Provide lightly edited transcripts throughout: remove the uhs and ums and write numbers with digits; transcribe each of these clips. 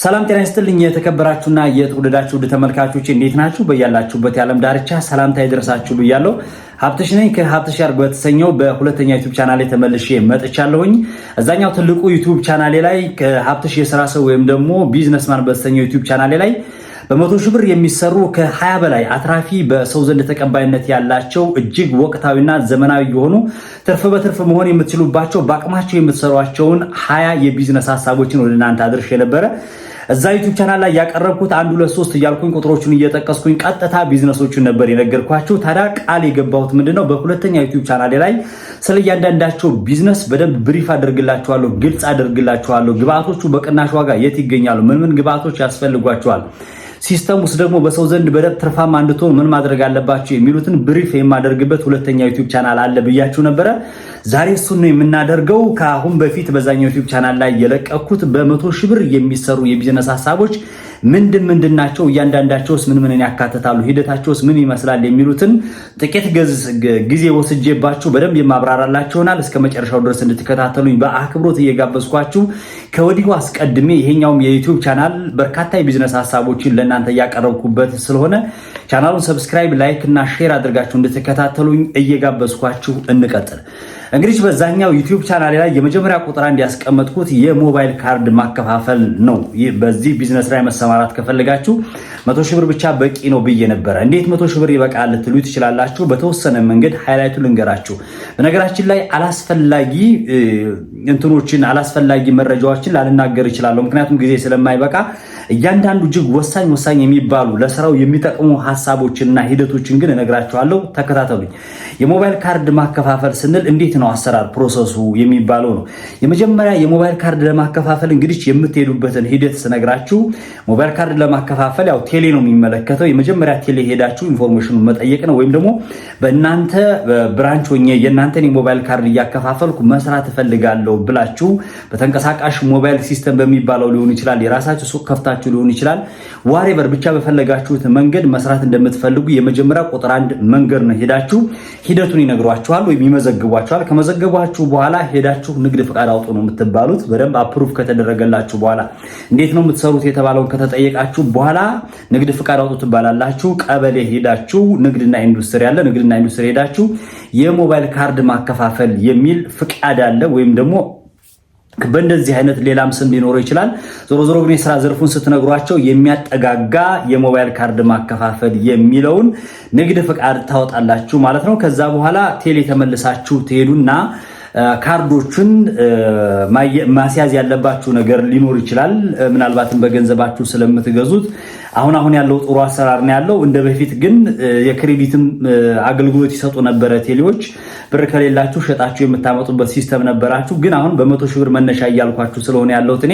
ሰላም ጤና ይስጥልኝ የተከበራችሁና የተወደዳችሁ ውድ ተመልካቾች እንዴት ናችሁ? በያላችሁበት የዓለም ዳርቻ ሰላምታ ይድረሳችሁ ብያለሁ። ሀብትሽ ነኝ ከሀብትሽ ያርግ በተሰኘው በሁለተኛ ዩቲዩብ ቻናሌ ተመልሼ መጥቻለሁኝ። እዛኛው ትልቁ ዩቲዩብ ቻናሌ ላይ ከሀብትሽ የሥራ ሰው ወይም ደግሞ ቢዝነስማን በተሰኘው ዩቲዩብ ቻናሌ ላይ በ100 ሺህ ብር የሚሰሩ ከ20 በላይ አትራፊ በሰው ዘንድ ተቀባይነት ያላቸው እጅግ ወቅታዊና ዘመናዊ የሆኑ ትርፍ በትርፍ መሆን የምትችሉባቸው በአቅማቸው የምትሰሯቸውን 20 የቢዝነስ ሐሳቦችን ወደ እናንተ አድርሼ ነበረ። እዛ ዩቲዩብ ቻናል ላይ ያቀረብኩት 1 2 3 እያልኩኝ ቁጥሮቹን እየጠቀስኩኝ ቀጥታ ቢዝነሶቹን ነበር የነገርኳችሁ። ታዲያ ቃል የገባሁት ምንድነው በሁለተኛ ዩቲዩብ ቻናሌ ላይ ስለ እያንዳንዳቸው ቢዝነስ በደንብ ብሪፍ አድርግላችኋለሁ፣ ግልጽ አድርግላችኋለሁ። ግብአቶቹ በቅናሽ ዋጋ የት ይገኛሉ፣ ምን ግብአቶች ያስፈልጓቸዋል፣ ሲስተም ውስጥ ደግሞ በሰው ዘንድ በደንብ ትርፋማ እንድትሆኑ ምን ማድረግ አለባችሁ የሚሉትን ብሪፍ የማደርግበት ሁለተኛው ዩቲዩብ ቻናል አለ ብያችሁ ነበረ። ዛሬ እሱን ነው የምናደርገው። ከአሁን በፊት በዛኛው ዩቲዩብ ቻናል ላይ የለቀኩት በ100 ሺህ ብር የሚሰሩ የቢዝነስ ሐሳቦች ምንድን ናቸው፣ እያንዳንዳቸውስ ምን ያካትታሉ፣ ሂደታቸውስ ምን ይመስላል የሚሉትን ጥቂት ጊዜ ወስጄባችሁ በደንብ የማብራራላችሁ ይሆናል። እስከ መጨረሻው ድረስ እንድትከታተሉኝ በአክብሮት እየጋበዝኳችሁ ከወዲሁ አስቀድሜ ይሄኛውም የዩቲዩብ ቻናል በርካታ የቢዝነስ ሐሳቦችን ለእናንተ እያቀረብኩበት ስለሆነ ቻናሉን ሰብስክራይብ፣ ላይክ እና ሼር አድርጋችሁ እንድትከታተሉኝ እየጋበዝኳችሁ እንቀጥል። እንግዲህ በዛኛው ዩቲዩብ ቻናል ላይ የመጀመሪያ ቁጥር አንድ ያስቀመጥኩት የሞባይል ካርድ ማከፋፈል ነው። በዚህ ቢዝነስ ላይ መሰማራት ከፈለጋችሁ 100 ሺህ ብር ብቻ በቂ ነው ብዬ ነበር። እንዴት 100 ሺህ ብር ይበቃል ልትሉ ትችላላችሁ። በተወሰነ መንገድ ሃይላይቱ ልንገራችሁ። በነገራችን ላይ አላስፈላጊ መረጃዎችን ላልናገር እችላለሁ፣ ምክንያቱም ጊዜ ስለማይበቃ። እያንዳንዱ እጅግ ወሳኝ የሚባሉ ለስራው የሚጠቅሙ ሐሳቦችንና ሂደቶችን ግን እነግራችኋለሁ። ተከታተሉኝ። የሞባይል ካርድ ማከፋፈል ስንል እንዴት ነው አሰራር ፕሮሰሱ የሚባለው ነው። የመጀመሪያ የሞባይል ካርድ ለማከፋፈል እንግዲህ የምትሄዱበትን ሂደት ስነግራችሁ፣ ሞባይል ካርድ ለማከፋፈል ያው ቴሌ ነው የሚመለከተው። የመጀመሪያ ቴሌ ሄዳችሁ ኢንፎርሜሽኑን መጠየቅ ነው። ወይም ደግሞ በእናንተ ብራንች ሆኜ የእናንተን የሞባይል ካርድ እያከፋፈልኩ መስራት እፈልጋለሁ ብላችሁ በተንቀሳቃሽ ሞባይል ሲስተም በሚባለው ሊሆን ይችላል፣ የራሳችሁ ሱቅ ከፍታችሁ ሊሆን ይችላል፣ ዋሬቨር ብቻ በፈለጋችሁት መንገድ መስራት እንደምትፈልጉ የመጀመሪያ ቁጥር አንድ መንገድ ነው። ሄዳችሁ ሂደቱን ይነግሯችኋል ወይም ይመዘግቧችኋል። ከመዘገቧችሁ በኋላ ሄዳችሁ ንግድ ፍቃድ አውጡ ነው የምትባሉት። በደንብ አፕሩቭ ከተደረገላችሁ በኋላ እንዴት ነው የምትሰሩት የተባለውን ከተጠየቃችሁ በኋላ ንግድ ፍቃድ አውጡ ትባላላችሁ። ቀበሌ ሄዳችሁ ንግድና ኢንዱስትሪ አለ። ንግድና ኢንዱስትሪ ሄዳችሁ የሞባይል ካርድ ማከፋፈል የሚል ፍቃድ አለ። ወይም ደግሞ በእንደዚህ አይነት ሌላም ስም ሊኖረው ይችላል። ዞሮ ግን የሥራ ዘርፉን ስትነግሯቸው የሚያጠጋጋ የሞባይል ካርድ ማከፋፈል የሚለውን ንግድ ፍቃድ ታወጣላችሁ ማለት ነው። ከዛ በኋላ ቴሌ ተመልሳችሁ ትሄዱና ካርዶቹን ማስያዝ ያለባችሁ ነገር ሊኖር ይችላል። ምናልባትም በገንዘባችሁ ስለምትገዙት አሁን ያለው ጥሩ አሰራር ነው ያለው። እንደ በፊት ግን የክሬዲትም አገልግሎት ይሰጡ ነበረ ቴሌዎች። ብር ከሌላችሁ ሸጣችሁ የምታመጡበት ሲስተም ነበራችሁ። ግን አሁን በ100 ሺህ ብር መነሻ እያልኳችሁ ስለሆነ ያለውት እኔ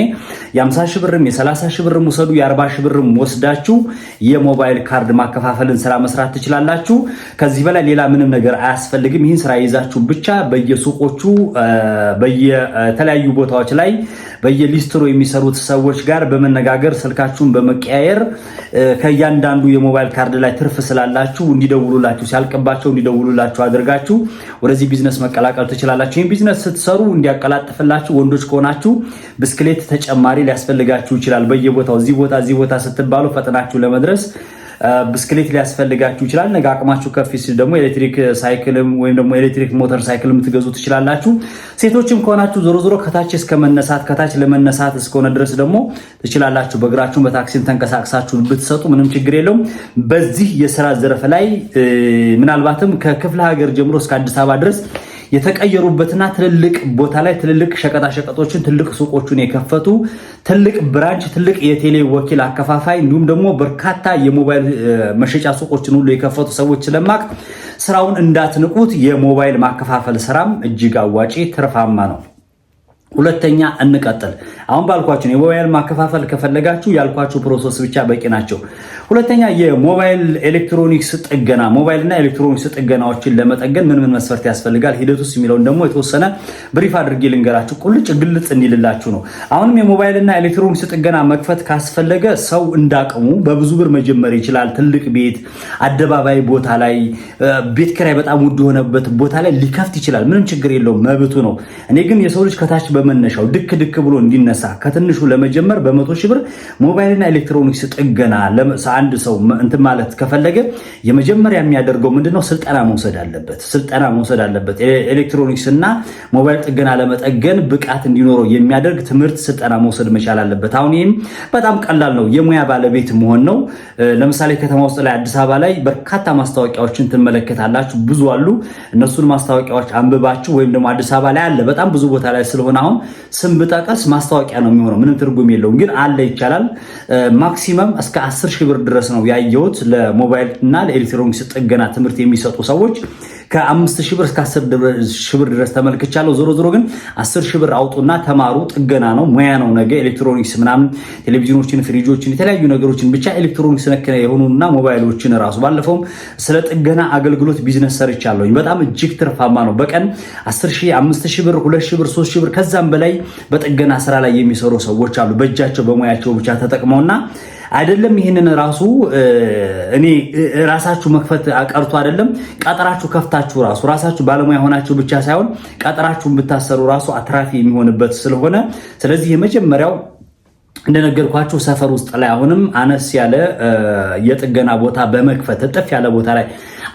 የ50 ሺህ ብርም የ30 ሺህ ብርም ወሰዱ፣ የ40 ሺህ ብርም ወስዳችሁ የሞባይል ካርድ ማከፋፈልን ስራ መስራት ትችላላችሁ። ከዚህ በላይ ሌላ ምንም ነገር አያስፈልግም። ይህን ስራ ይዛችሁ ብቻ በየሱቆቹ በየተለያዩ ቦታዎች ላይ በየሊስትሮ የሚሰሩት ሰዎች ጋር በመነጋገር ስልካችሁን በመቀያየር ከእያንዳንዱ የሞባይል ካርድ ላይ ትርፍ ስላላችሁ እንዲደውሉላችሁ፣ ሲያልቅባቸው እንዲደውሉላችሁ አድርጋችሁ ወደዚህ ቢዝነስ መቀላቀል ትችላላችሁ። ይህን ቢዝነስ ስትሰሩ እንዲያቀላጥፍላችሁ ወንዶች ከሆናችሁ ብስክሌት ተጨማሪ ሊያስፈልጋችሁ ይችላል። በየቦታው እዚህ ቦታ ስትባሉ ፈጥናችሁ ለመድረስ ብስክሌት ሊያስፈልጋችሁ ይችላል። ነገ አቅማችሁ ከፍ ሲል ደግሞ ኤሌክትሪክ ሳይክልም ወይም ደግሞ ኤሌክትሪክ ሞተር ሳይክልም ትገዙ ትችላላችሁ። ሴቶችም ከሆናችሁ ዞሮ ከታች ለመነሳት እስከሆነ ድረስ ደግሞ ትችላላችሁ። በእግራችሁ በታክሲም ተንቀሳቅሳችሁ ብትሰጡ ምንም ችግር የለውም። በዚህ የሥራ ዘርፍ ላይ ምናልባትም ከክፍለ ሀገር ጀምሮ እስከ አዲስ አበባ ድረስ የተቀየሩበትና ትልልቅ ቦታ ላይ ትልልቅ ሸቀጣሸቀጦችን ትልቅ ሱቆችን የከፈቱ ትልቅ ብራንች ትልቅ የቴሌ ወኪል አከፋፋይ እንዲሁም ደግሞ በርካታ የሞባይል መሸጫ ሱቆችን ሁሉ የከፈቱ ሰዎች ስለማቅ ስራውን እንዳትንቁት። የሞባይል ማከፋፈል ስራም እጅግ አዋጪ ትርፋማ ነው። ሁለተኛ እንቀጥል። አሁን ባልኳችሁ የሞባይል ማከፋፈል ከፈለጋችሁ ያልኳችሁ ፕሮሰስ ብቻ በቂ ናቸው። ሁለተኛ የሞባይል ኤሌክትሮኒክስ ጥገና፣ ሞባይልና ኤሌክትሮኒክስ ጥገናዎችን ለመጠገን ምን መስፈርት ያስፈልጋል ሂደቱስ የሚለውን ደግሞ የተወሰነ ብሪፍ አድርጌ ልንገራችሁ፣ ቁልጭ ግልጽ እንዲልላችሁ ነው። አሁንም የሞባይልና ኤሌክትሮኒክስ ጥገና መክፈት ካስፈለገ ሰው እንዳቅሙ በብዙ ብር መጀመር ይችላል። ትልቅ ቤት፣ አደባባይ ቦታ ላይ፣ ቤት ኪራይ በጣም ውድ የሆነበት ቦታ ላይ ሊከፍት ይችላል። ምንም ችግር የለውም፣ መብቱ ነው። እኔ ግን የሰው ልጅ ከታች በመነሻው ድክ ብሎ እንዲነሳ እንነሳ። ከትንሹ ለመጀመር በ100 ሺህ ብር ሞባይልና ኤሌክትሮኒክስ ጥገና አንድ ሰው እንትን ማለት ከፈለገ የመጀመሪያ የሚያደርገው ምንድነው? ስልጠና መውሰድ አለበት። ኤሌክትሮኒክስ እና ሞባይል ጥገና ለመጠገን ብቃት እንዲኖረው የሚያደርግ ትምህርት ስልጠና መውሰድ መቻል አለበት። አሁን ይህም በጣም ቀላል ነው። የሙያ ባለቤት መሆን ነው። ለምሳሌ ከተማ ውስጥ ላይ አዲስ አበባ ላይ በርካታ ማስታወቂያዎችን ትመለከታላችሁ። ብዙ አሉ። እነሱን ማስታወቂያዎች አንብባችሁ ወይም ደግሞ አዲስ አበባ ላይ አለ በጣም ብዙ ቦታ ላይ ስለሆነ አሁን ስም ብጠቀስ ማስታወቂያ ነው የሚሆነው፣ ምንም ትርጉም የለውም። ግን አለ ይቻላል። ማክሲመም እስከ 10 ሺህ ብር ድረስ ነው ያየሁት ለሞባይል እና ለኤሌክትሮኒክስ ጥገና ትምህርት የሚሰጡ ሰዎች ከ5 ሺህ ብር እስከ 10 ሺህ ብር ድረስ ተመልክቻለሁ። ዞሮ ግን 10 ሺህ ብር አውጡና ተማሩ። ጥገና ነው፣ ሙያ ነው። ነገ ኤሌክትሮኒክስ ምናምን ቴሌቪዥኖችን፣ ፍሪጆችን፣ የተለያዩ ነገሮችን ብቻ ኤሌክትሮኒክስ ነክ የሆኑና ሞባይሎችን ራሱ ባለፈውም ስለ ጥገና አገልግሎት ቢዝነስ ሰርቻለሁ። በጣም እጅግ ትርፋማ ነው። በቀን 10 ሺህ፣ 5 ሺህ ብር፣ 2 ሺህ ብር፣ 3 ሺህ ብር ከዛም በላይ በጥገና ስራ ላይ የሚሰሩ ሰዎች አሉ። በእጃቸው በሙያቸው ብቻ ተጠቅመውና አይደለም ይሄንን ራሱ እኔ ራሳችሁ መክፈት ቀርቶ አይደለም ቀጠራችሁ ከፍታችሁ ራሳችሁ ባለሙያ ሆናችሁ ብቻ ሳይሆን ቀጠራችሁን ብታሰሩ ራሱ አትራፊ የሚሆንበት ስለሆነ ስለዚህ የመጀመሪያው እንደነገርኳችሁ ሰፈር ውስጥ ላይ አሁንም አነስ ያለ የጥገና ቦታ በመክፈት እጥፍ ያለ ቦታ ላይ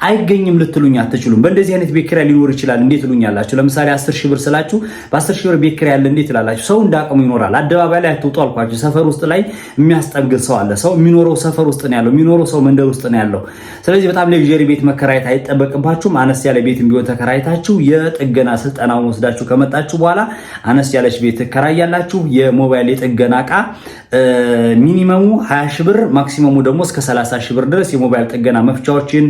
አይገኝም ልትሉኝ አትችሉም። በእንደዚህ አይነት ቤት ኪራይ ሊኖር ይችላል እንዴት ትሉኛላችሁ? ለምሳሌ 10 ሺህ ብር ስላችሁ በ10 ሺህ ብር ቤት ኪራይ ያለ እንዴት ትላላችሁ? ሰው እንዳቅሙ ይኖራል። አደባባይ ላይ አትውጡ አልኳችሁ። ሰፈር ውስጥ ላይ የሚያስጠግር ሰው አለ። ሰው የሚኖረው ሰፈር ውስጥ ነው ያለው፣ የሚኖረው ሰው መንደር ውስጥ ነው ያለው። ስለዚህ በጣም ሌክዠሪ ቤት መከራየት አይጠበቅባችሁም። አነስ ያለ ቤት ቢሆን ተከራይታችሁ የጥገና ስልጠናውን ወስዳችሁ ከመጣችሁ በኋላ አነስ ያለች ቤት ተከራያላችሁ። የሞባይል የጥገና ዕቃ ሚኒመሙ 20 ሺህ ብር ማክሲመሙ ደግሞ እስከ 30 ሺህ ብር ድረስ የሞባይል ጥገና መፍቻዎችን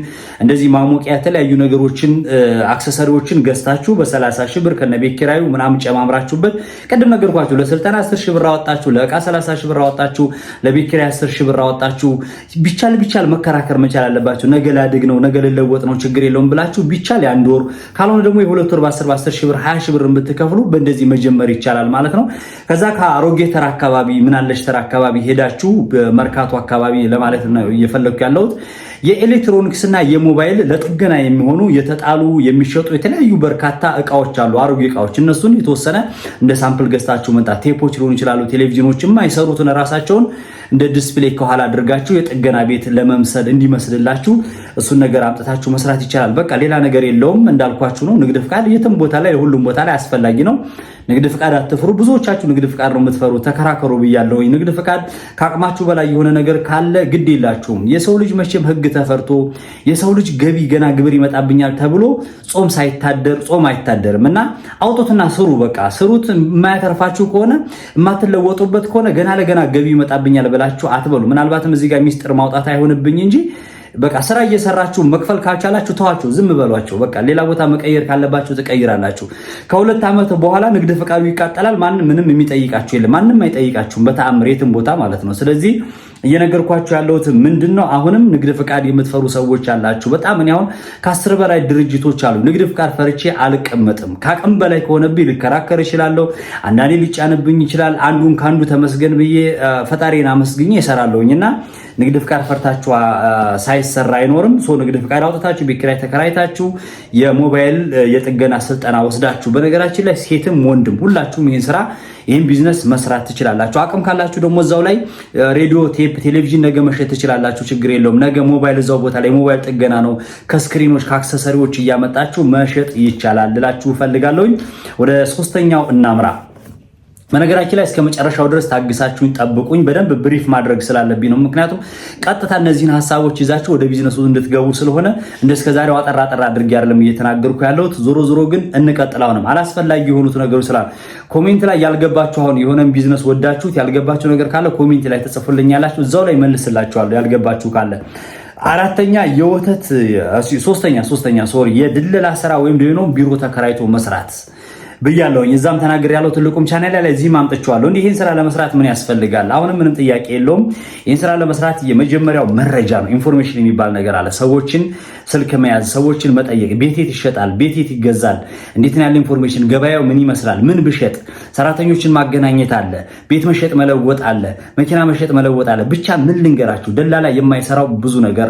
እንደዚህ ማሞቂያ የተለያዩ ነገሮችን አክሰሰሪዎችን ገዝታችሁ በ30 ሺህ ብር ከነቤት ኪራዩ ምናምን ጨማምራችሁበት ቅድም ነገርኳችሁ። ለስልጠና 10 ሺህ ብር አወጣችሁ፣ ለዕቃ 30 ሺህ ብር አወጣችሁ፣ ለቤት ኪራይ 10 ሺህ ብር አወጣችሁ። ቢቻል መከራከር መቻል አለባችሁ። ነገ ላድግ ነው ነገ ልለወጥ ነው ችግር የለውም ብላችሁ ቢቻል የአንድ ወር ካልሆነ ደግሞ የሁለት ወር በ10 ሺህ ብር 20 ሺህ ብር ብትከፍሉ በእንደዚህ መጀመር ይቻላል ማለት ነው። ከዛ ከአሮጌ ተራ አካባቢ ምናለሽ ተራ አካባቢ ሄዳችሁ በመርካቶ አካባቢ ለማለት ነው እየፈለኩ ያለሁት የኤሌክትሮኒክስና የሞባይል ለጥገና የሚሆኑ የተጣሉ የሚሸጡ የተለያዩ በርካታ እቃዎች አሉ፣ አሮጌ እቃዎች። እነሱን የተወሰነ እንደ ሳምፕል ገዝታችሁ መጣ። ቴፖች ሊሆኑ ይችላሉ፣ ቴሌቪዥኖችም አይሰሩትን ራሳቸውን እንደ ዲስፕሌይ ከኋላ አድርጋችሁ የጥገና ቤት ለመምሰል እንዲመስልላችሁ እሱን ነገር አምጥታችሁ መስራት ይቻላል። በቃ ሌላ ነገር የለውም። እንዳልኳችሁ ነው። ንግድ ፍቃድ የትም ቦታ ላይ ሁሉም ቦታ ላይ አስፈላጊ ነው። ንግድ ፍቃድ አትፍሩ። ብዙዎቻችሁ ንግድ ፍቃድ ነው የምትፈሩ። ተከራከሩ ብያለሁ። ንግድ ፍቃድ ከአቅማችሁ በላይ የሆነ ነገር ካለ ግድ የላችሁም። የሰው ልጅ መቼም ህግ ተፈርቶ የሰው ልጅ ገቢ ገና ግብር ይመጣብኛል ተብሎ ጾም ሳይታደር ጾም አይታደርም እና አውጡትና ስሩ። በቃ ስሩት። የማያተርፋችሁ ከሆነ የማትለወጡበት ከሆነ ገና ለገና ገቢ ይመጣብኛል ብላችሁ አትበሉ። ምናልባትም እዚህ ጋር ሚስጥር ማውጣት አይሆንብኝ እንጂ በቃ ስራ እየሰራችሁ መክፈል ካልቻላችሁ ተዋችሁ፣ ዝም በሏቸው። በቃ ሌላ ቦታ መቀየር ካለባችሁ ትቀይራላችሁ። ከ2 ዓመት በኋላ ንግድ ፈቃዱ ይቃጠላል። ምንም የሚጠይቃችሁ የለም። ማንም አይጠይቃችሁም በተአምር የትም ቦታ ማለት ነው። ስለዚህ እየነገርኳችሁ ያለሁት ምንድነው? አሁንም ንግድ ፍቃድ የምትፈሩ ሰዎች አላችሁ በጣም። እኔ አሁን ከ10 በላይ ድርጅቶች አሉ። ንግድ ፍቃድ ፈርቼ አልቀመጥም። ከአቅም በላይ ከሆነብኝ ልከራከር እችላለሁ። አንዳንዴ ሊጫንብኝ ይችላል። አንዱን ካንዱ ተመስገን ብዬ ፈጣሪን አመስግኜ እሰራለሁኝና ንግድ ፍቃድ ፈርታችሁ ሳይሰራ አይኖርም። ንግድ ፍቃድ አውጥታችሁ ቤት ኪራይ ተከራይታችሁ የሞባይል የጥገና ስልጠና ወስዳችሁ፣ በነገራችን ላይ ሴትም ወንድም ሁላችሁም ይህን ቢዝነስ መስራት ትችላላችሁ። አቅም ካላችሁ ደግሞ እዛው ላይ ሬዲዮ፣ ቴፕ፣ ቴሌቪዥን ነገ መሸጥ ትችላላችሁ። ችግር የለውም። ነገ ሞባይል እዛው ቦታ ላይ ሞባይል ጥገና ነው። ከስክሪኖች ከአክሰሰሪዎች እያመጣችሁ መሸጥ ይቻላል ልላችሁ እፈልጋለሁኝ። ወደ 3ኛው እናምራ። በነገራችን ላይ እስከ መጨረሻው ድረስ ታግሳችሁኝ ጠብቁኝ። በደንብ ብሪፍ ማድረግ ስላለብኝ ነው። ምክንያቱም ቀጥታ እነዚህን ሐሳቦች ይዛችሁ ወደ ቢዝነሱ እንድትገቡ ስለሆነ እንደስከዛሬው አጠራ አድርጌ አይደለም እየተናገርኩ ያለሁት። ዞሮ ግን እንቀጥላውንም አላስፈላጊ የሆኑት ነገሮች ስላሉ ኮሜንት ላይ ያልገባችሁ አሁን የሆነን ቢዝነስ ወዳችሁት ያልገባችሁ ነገር ካለ ኮሜንት ላይ ተጽፉልኛላችሁ። እዛው ላይ መልስላችኋለሁ ያልገባችሁ ካለ። አራተኛ የወተት ሶስተኛ የድለላ ስራ ወይም ደግሞ ቢሮ ተከራይቶ መስራት ብያለሁኝ። እዛም ተናገር ያለው ትልቁም ቻናል ላይ እዚህ ማምጥቻለሁ። እንዲህ ይሄን ስራ ለመስራት ምን ያስፈልጋል? አሁንም ምንም ጥያቄ የለውም። ይሄን ስራ ለመስራት የመጀመሪያው መረጃ ነው። ኢንፎርሜሽን የሚባል ነገር አለ። ሰዎችን ስልክ መያዝ፣ ሰዎችን መጠየቅ። ቤት የት ይሸጣል? ቤት የት ይገዛል? እንዴት ነው ያለ ኢንፎርሜሽን? ገበያው ምን ይመስላል? ምን ብሸጥ? ሰራተኞችን ማገናኘት አለ። ቤት መሸጥ መለወጥ አለ። መኪና መሸጥ መለወጥ አለ። ብቻ ምን ልንገራችሁ፣ ደላላ የማይሰራው ብዙ ነገር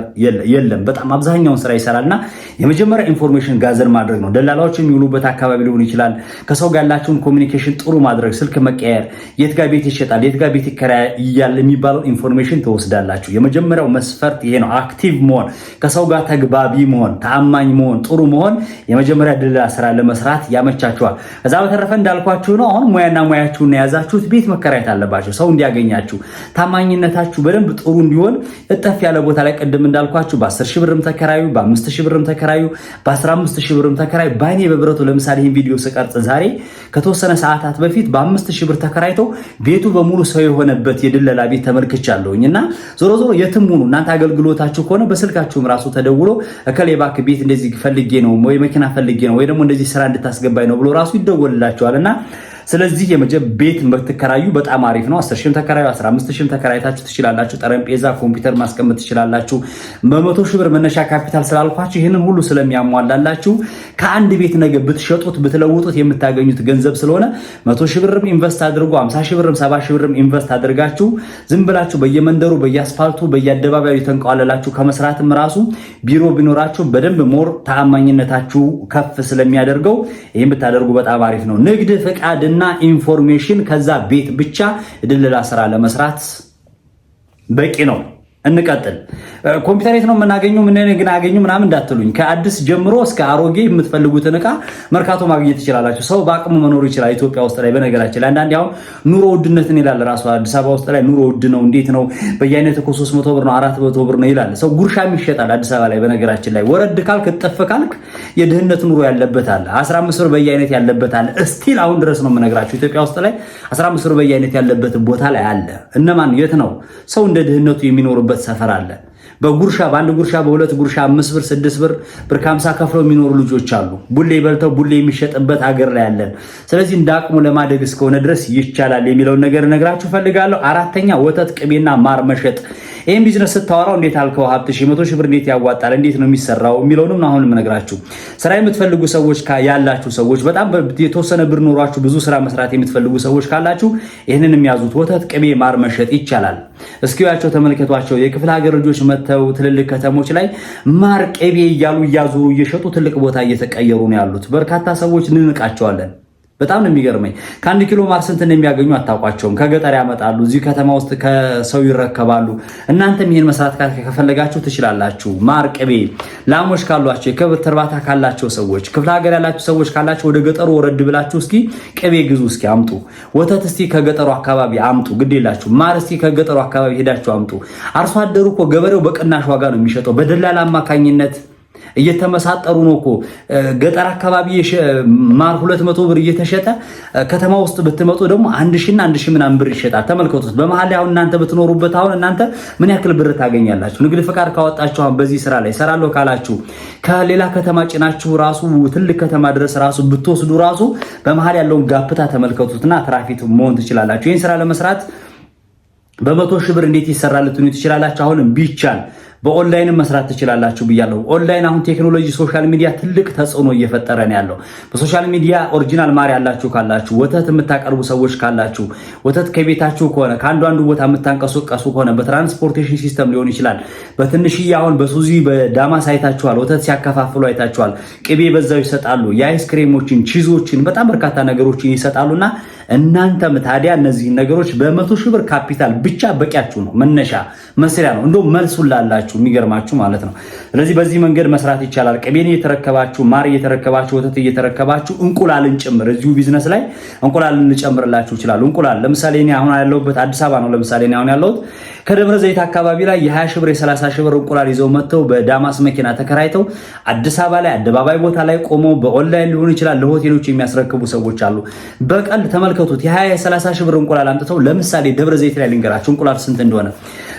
የለም። በጣም አብዛኛውን ስራ ይሰራልና የመጀመሪያ ኢንፎርሜሽን ጋዘር ማድረግ ነው። ደላላዎች የሚውሉበት አካባቢ ሊሆን ይችላል። ከሰው ጋር ያላችሁን ኮሚኒኬሽን ጥሩ ማድረግ፣ ስልክ መቀየር፣ የት ጋር ቤት ይሸጣል፣ የት ጋር ቤት ይከራያል እያለ የሚባለው ኢንፎርሜሽን ትወስዳላችሁ። የመጀመሪያው መስፈርት ይሄ ነው። አክቲቭ መሆን፣ ከሰው ጋር ተግባቢ መሆን፣ ተአማኝ መሆን፣ ጥሩ መሆን የመጀመሪያ ድልላ ስራ ለመስራት ያመቻችኋል። ከዛ በተረፈ እንዳልኳችሁ ነው። አሁን ሙያና ሙያችሁን የያዛችሁት ቤት መከራየት አለባችሁ። ሰው እንዲያገኛችሁ፣ ታማኝነታችሁ በደንብ ጥሩ እንዲሆን እጠፍ ያለ ቦታ ላይ ቅድም እንዳልኳችሁ በ10 ሺህ ብርም ተከራዩ፣ በ5 ሺህ ብርም ተከራዩ፣ በ15 ሺህ ብርም ተከራዩ። ባይኔ በብረቱ ለምሳሌ ይህን ቪዲዮ ስቀርጽ ዛሬ ከተወሰነ ሰዓታት በፊት በ5 ሺህ ብር ተከራይቶ ቤቱ በሙሉ ሰው የሆነበት የድለላ ቤት ተመልክቻለሁኝ። እና ዞሮ ዞሮ የትም ሁኑ እናንተ አገልግሎታችሁ ከሆነ በስልካችሁም ራሱ ተደውሎ እከሌ እባክህ ቤት እንደዚህ ፈልጌ ነው ወይ መኪና ፈልጌ ነው ወይ ደግሞ እንደዚህ ስራ እንድታስገባኝ ነው ብሎ ራሱ ይደወልላችኋልና ስለዚህ ቤት ብትከራዩ በጣም አሪፍ ነው። 10 ሺህም ተከራዩ 15 ሺህም ተከራይታችሁ ትችላላችሁ። ጠረጴዛ፣ ኮምፒውተር ማስቀመጥ ትችላላችሁ። በ100 ሺህ ብር መነሻ ካፒታል ስላልኳችሁ ይህንን ሁሉ ስለሚያሟላላችሁ ከአንድ ቤት ነገ ብትሸጡት ብትለውጡት የምታገኙት ገንዘብ ስለሆነ 100 ሺህ ብርም ኢንቨስት አድርጉ፣ 50 ሺህ ብርም 70 ሺህ ብርም ኢንቨስት አድርጋችሁ ዝም ብላችሁ በየመንደሩ በየአስፋልቱ በየአደባባዩ ተንቀዋለላችሁ ከመስራትም ራሱ ቢሮ ቢኖራችሁ በደንብ ሞር ተአማኝነታችሁ ከፍ ስለሚያደርገው ይህን ብታደርጉ በጣም አሪፍ ነው። ንግድ ፈቃድ እና ኢንፎርሜሽን ከዛ ቤት ብቻ ድልላ ስራ ለመስራት በቂ ነው። እንቀጥል። ኮምፒውተር የት ነው የምናገኘው? ምን ግን አገኙ ምናምን እንዳትሉኝ። ከአዲስ ጀምሮ እስከ አሮጌ የምትፈልጉትን እቃ መርካቶ ማግኘት ትችላላችሁ። ሰው በአቅሙ መኖር ይችላል። ኢትዮጵያ ውስጥ ላይ በነገራችን ላይ አንዳንዴ አሁን ኑሮ ውድነትን ይላል ራሱ አዲስ አበባ ውስጥ ላይ ኑሮ ውድ ነው እንዴት ነው በየአይነት እኮ 300 ብር ነው 400 ብር ነው ይላል ሰው። ጉርሻም ይሸጣል አዲስ አበባ ላይ በነገራችን ላይ። ወረድ ካልክ እጥፍ ካልክ የድህነት ኑሮ ያለበት አለ። 15 ብር በየአይነት ያለበት አለ። እስቲል አሁን ድረስ ነው የምነግራችሁ ኢትዮጵያ ውስጥ ላይ 15 ብር በየአይነት ያለበት ቦታ ላይ አለ። እነማን የት ነው ሰው እንደ ድህነቱ የሚኖርበት ሰፈር አለ። በጉርሻ በአንድ ጉርሻ በሁለት ጉርሻ 5 ብር 6 ብር ብር 50 ከፍለው የሚኖሩ ልጆች አሉ። ቡሌ በልተው ቡሌ የሚሸጥበት ሀገር ላይ ያለን። ስለዚህ እንዳቅሙ ለማደግ እስከሆነ ድረስ ይቻላል የሚለውን ነገር ነግራችሁ ፈልጋለሁ። አራተኛ ወተት፣ ቅቤና ማር መሸጥ። ይህን ቢዝነስ ስታወራው እንዴት አልከው ሀብትሽ 100 ሺህ ብር እንዴት ያዋጣል እንዴት ነው የሚሰራው የሚለውንም አሁን የምነግራችሁ። ስራ የምትፈልጉ ሰዎች ያላችሁ ሰዎች በጣም የተወሰነ ብር ኖሯችሁ ብዙ ስራ መስራት የምትፈልጉ ሰዎች ካላችሁ ይህንን የሚያዙት ወተት፣ ቅቤ፣ ማር መሸጥ ይቻላል። እስኪያቸው ተመልከቷቸው። የክፍለ ሀገር ልጆች መተው ትልልቅ ከተሞች ላይ ማር፣ ቅቤ እያሉ እያዞሩ እየሸጡ ትልቅ ቦታ እየተቀየሩ ነው ያሉት። በርካታ ሰዎች እንንቃቸዋለን። በጣም ነው የሚገርመኝ። ከ1 ኪሎ ማር ስንት እንደሚያገኙ አታውቋቸውም። ከገጠር ያመጣሉ፣ እዚህ ከተማ ውስጥ ከሰው ይረከባሉ። እናንተም ይሄን መስራት ከፈለጋችሁ ትችላላችሁ። ማር፣ ቅቤ፣ ላሞች ካሏቸው፣ የከብት እርባታ ካላቸው ሰዎች፣ ክፍለ ሀገር ያላችሁ ሰዎች ካላችሁ ወደ ገጠሩ ወረድ ብላችሁ እስኪ ቅቤ ግዙ፣ እስኪ አምጡ። ወተት እስቲ ከገጠሩ አካባቢ አምጡ፣ ግድ የላችሁ። ማር እስቲ ከገጠሩ አካባቢ ሄዳችሁ አምጡ። አርሶ አደሩ እኮ ገበሬው በቅናሽ ዋጋ ነው የሚሸጠው። በደላላ አማካኝነት እየተመሳጠሩ ነው እኮ ገጠር አካባቢ ማር 200 ብር እየተሸጠ ከተማ ውስጥ ብትመጡ ደግሞ 1000 እና 1000 ምናምን ብር ይሸጣል። ተመልከቱት። በመሃል ላይ አሁን እናንተ ብትኖሩበት አሁን እናንተ ምን ያክል ብር ታገኛላችሁ? ንግድ ፍቃድ ካወጣችሁ አሁን በዚህ ስራ ላይ ሰራለሁ ካላችሁ ከሌላ ከተማ ጭናችሁ ራሱ ትልቅ ከተማ ድረስ ራሱ ብትወስዱ ራሱ በመሃል ያለውን ጋፕታ ተመልከቱትና ትራፊክ መሆን ትችላላችሁ። ይህን ስራ ለመስራት በ100 ሺህ ብር እንዴት ይሰራል ልትሉ ትችላላችሁ። አሁንም ቢቻል በኦንላይን መስራት ትችላላችሁ ብያለሁ። ኦንላይን አሁን ቴክኖሎጂ ሶሻል ሚዲያ ትልቅ ተጽዕኖ እየፈጠረ ነው ያለው። በሶሻል ሚዲያ ኦሪጂናል ማር ያላችሁ ካላችሁ፣ ወተት የምታቀርቡ ሰዎች ካላችሁ፣ ወተት ከቤታችሁ ከሆነ ከአንዱ ቦታ የምታንቀሳቀሱ ከሆነ በትራንስፖርቴሽን ሲስተም ሊሆን ይችላል። በትንሽዬ አሁን በሱዚ በዳማስ አይታችኋል። ወተት ሲያከፋፍሉ አይታችኋል። ቅቤ በዛው ይሰጣሉ። የአይስክሬሞችን፣ ቺዞችን በጣም በርካታ ነገሮችን ይሰጣሉና እናንተም ታዲያ እነዚህን ነገሮች በ100 ሺህ ብር ካፒታል ብቻ በቂያችሁ ነው። መነሻ መስሪያ ነው። እንደው መልሱን ላላችሁ የሚገርማችሁ ማለት ነው። ስለዚህ በዚህ መንገድ መስራት ይቻላል። ቅቤን እየተረከባችሁ፣ ማር እየተረከባችሁ፣ ወተት እየተረከባችሁ እንቁላልን ጭምር እዚሁ ቢዝነስ ላይ እንቁላልን ልጨምርላችሁ ይችላል። እንቁላል ለምሳሌ እኔ አሁን ያለሁበት አዲስ አበባ ነው። ለምሳሌ እኔ አሁን ያለሁት ከደብረ ዘይት አካባቢ ላይ የ20 ሺህ ብር የ30 ሺህ ብር እንቁላል ይዘው መጥተው በዳማስ መኪና ተከራይተው አዲስ አበባ ላይ አደባባይ ቦታ ላይ ቆመው በኦንላይን ሊሆን ይችላል ለሆቴሎች የሚያስረክቡ ሰዎች አሉ። በቀል ተመልከቱት። የ20 የ30 ሺህ ብር እንቁላል አምጥተው ለምሳሌ ደብረ ዘይት ላይ ልንገራችሁ እንቁላል ስንት እንደሆነ።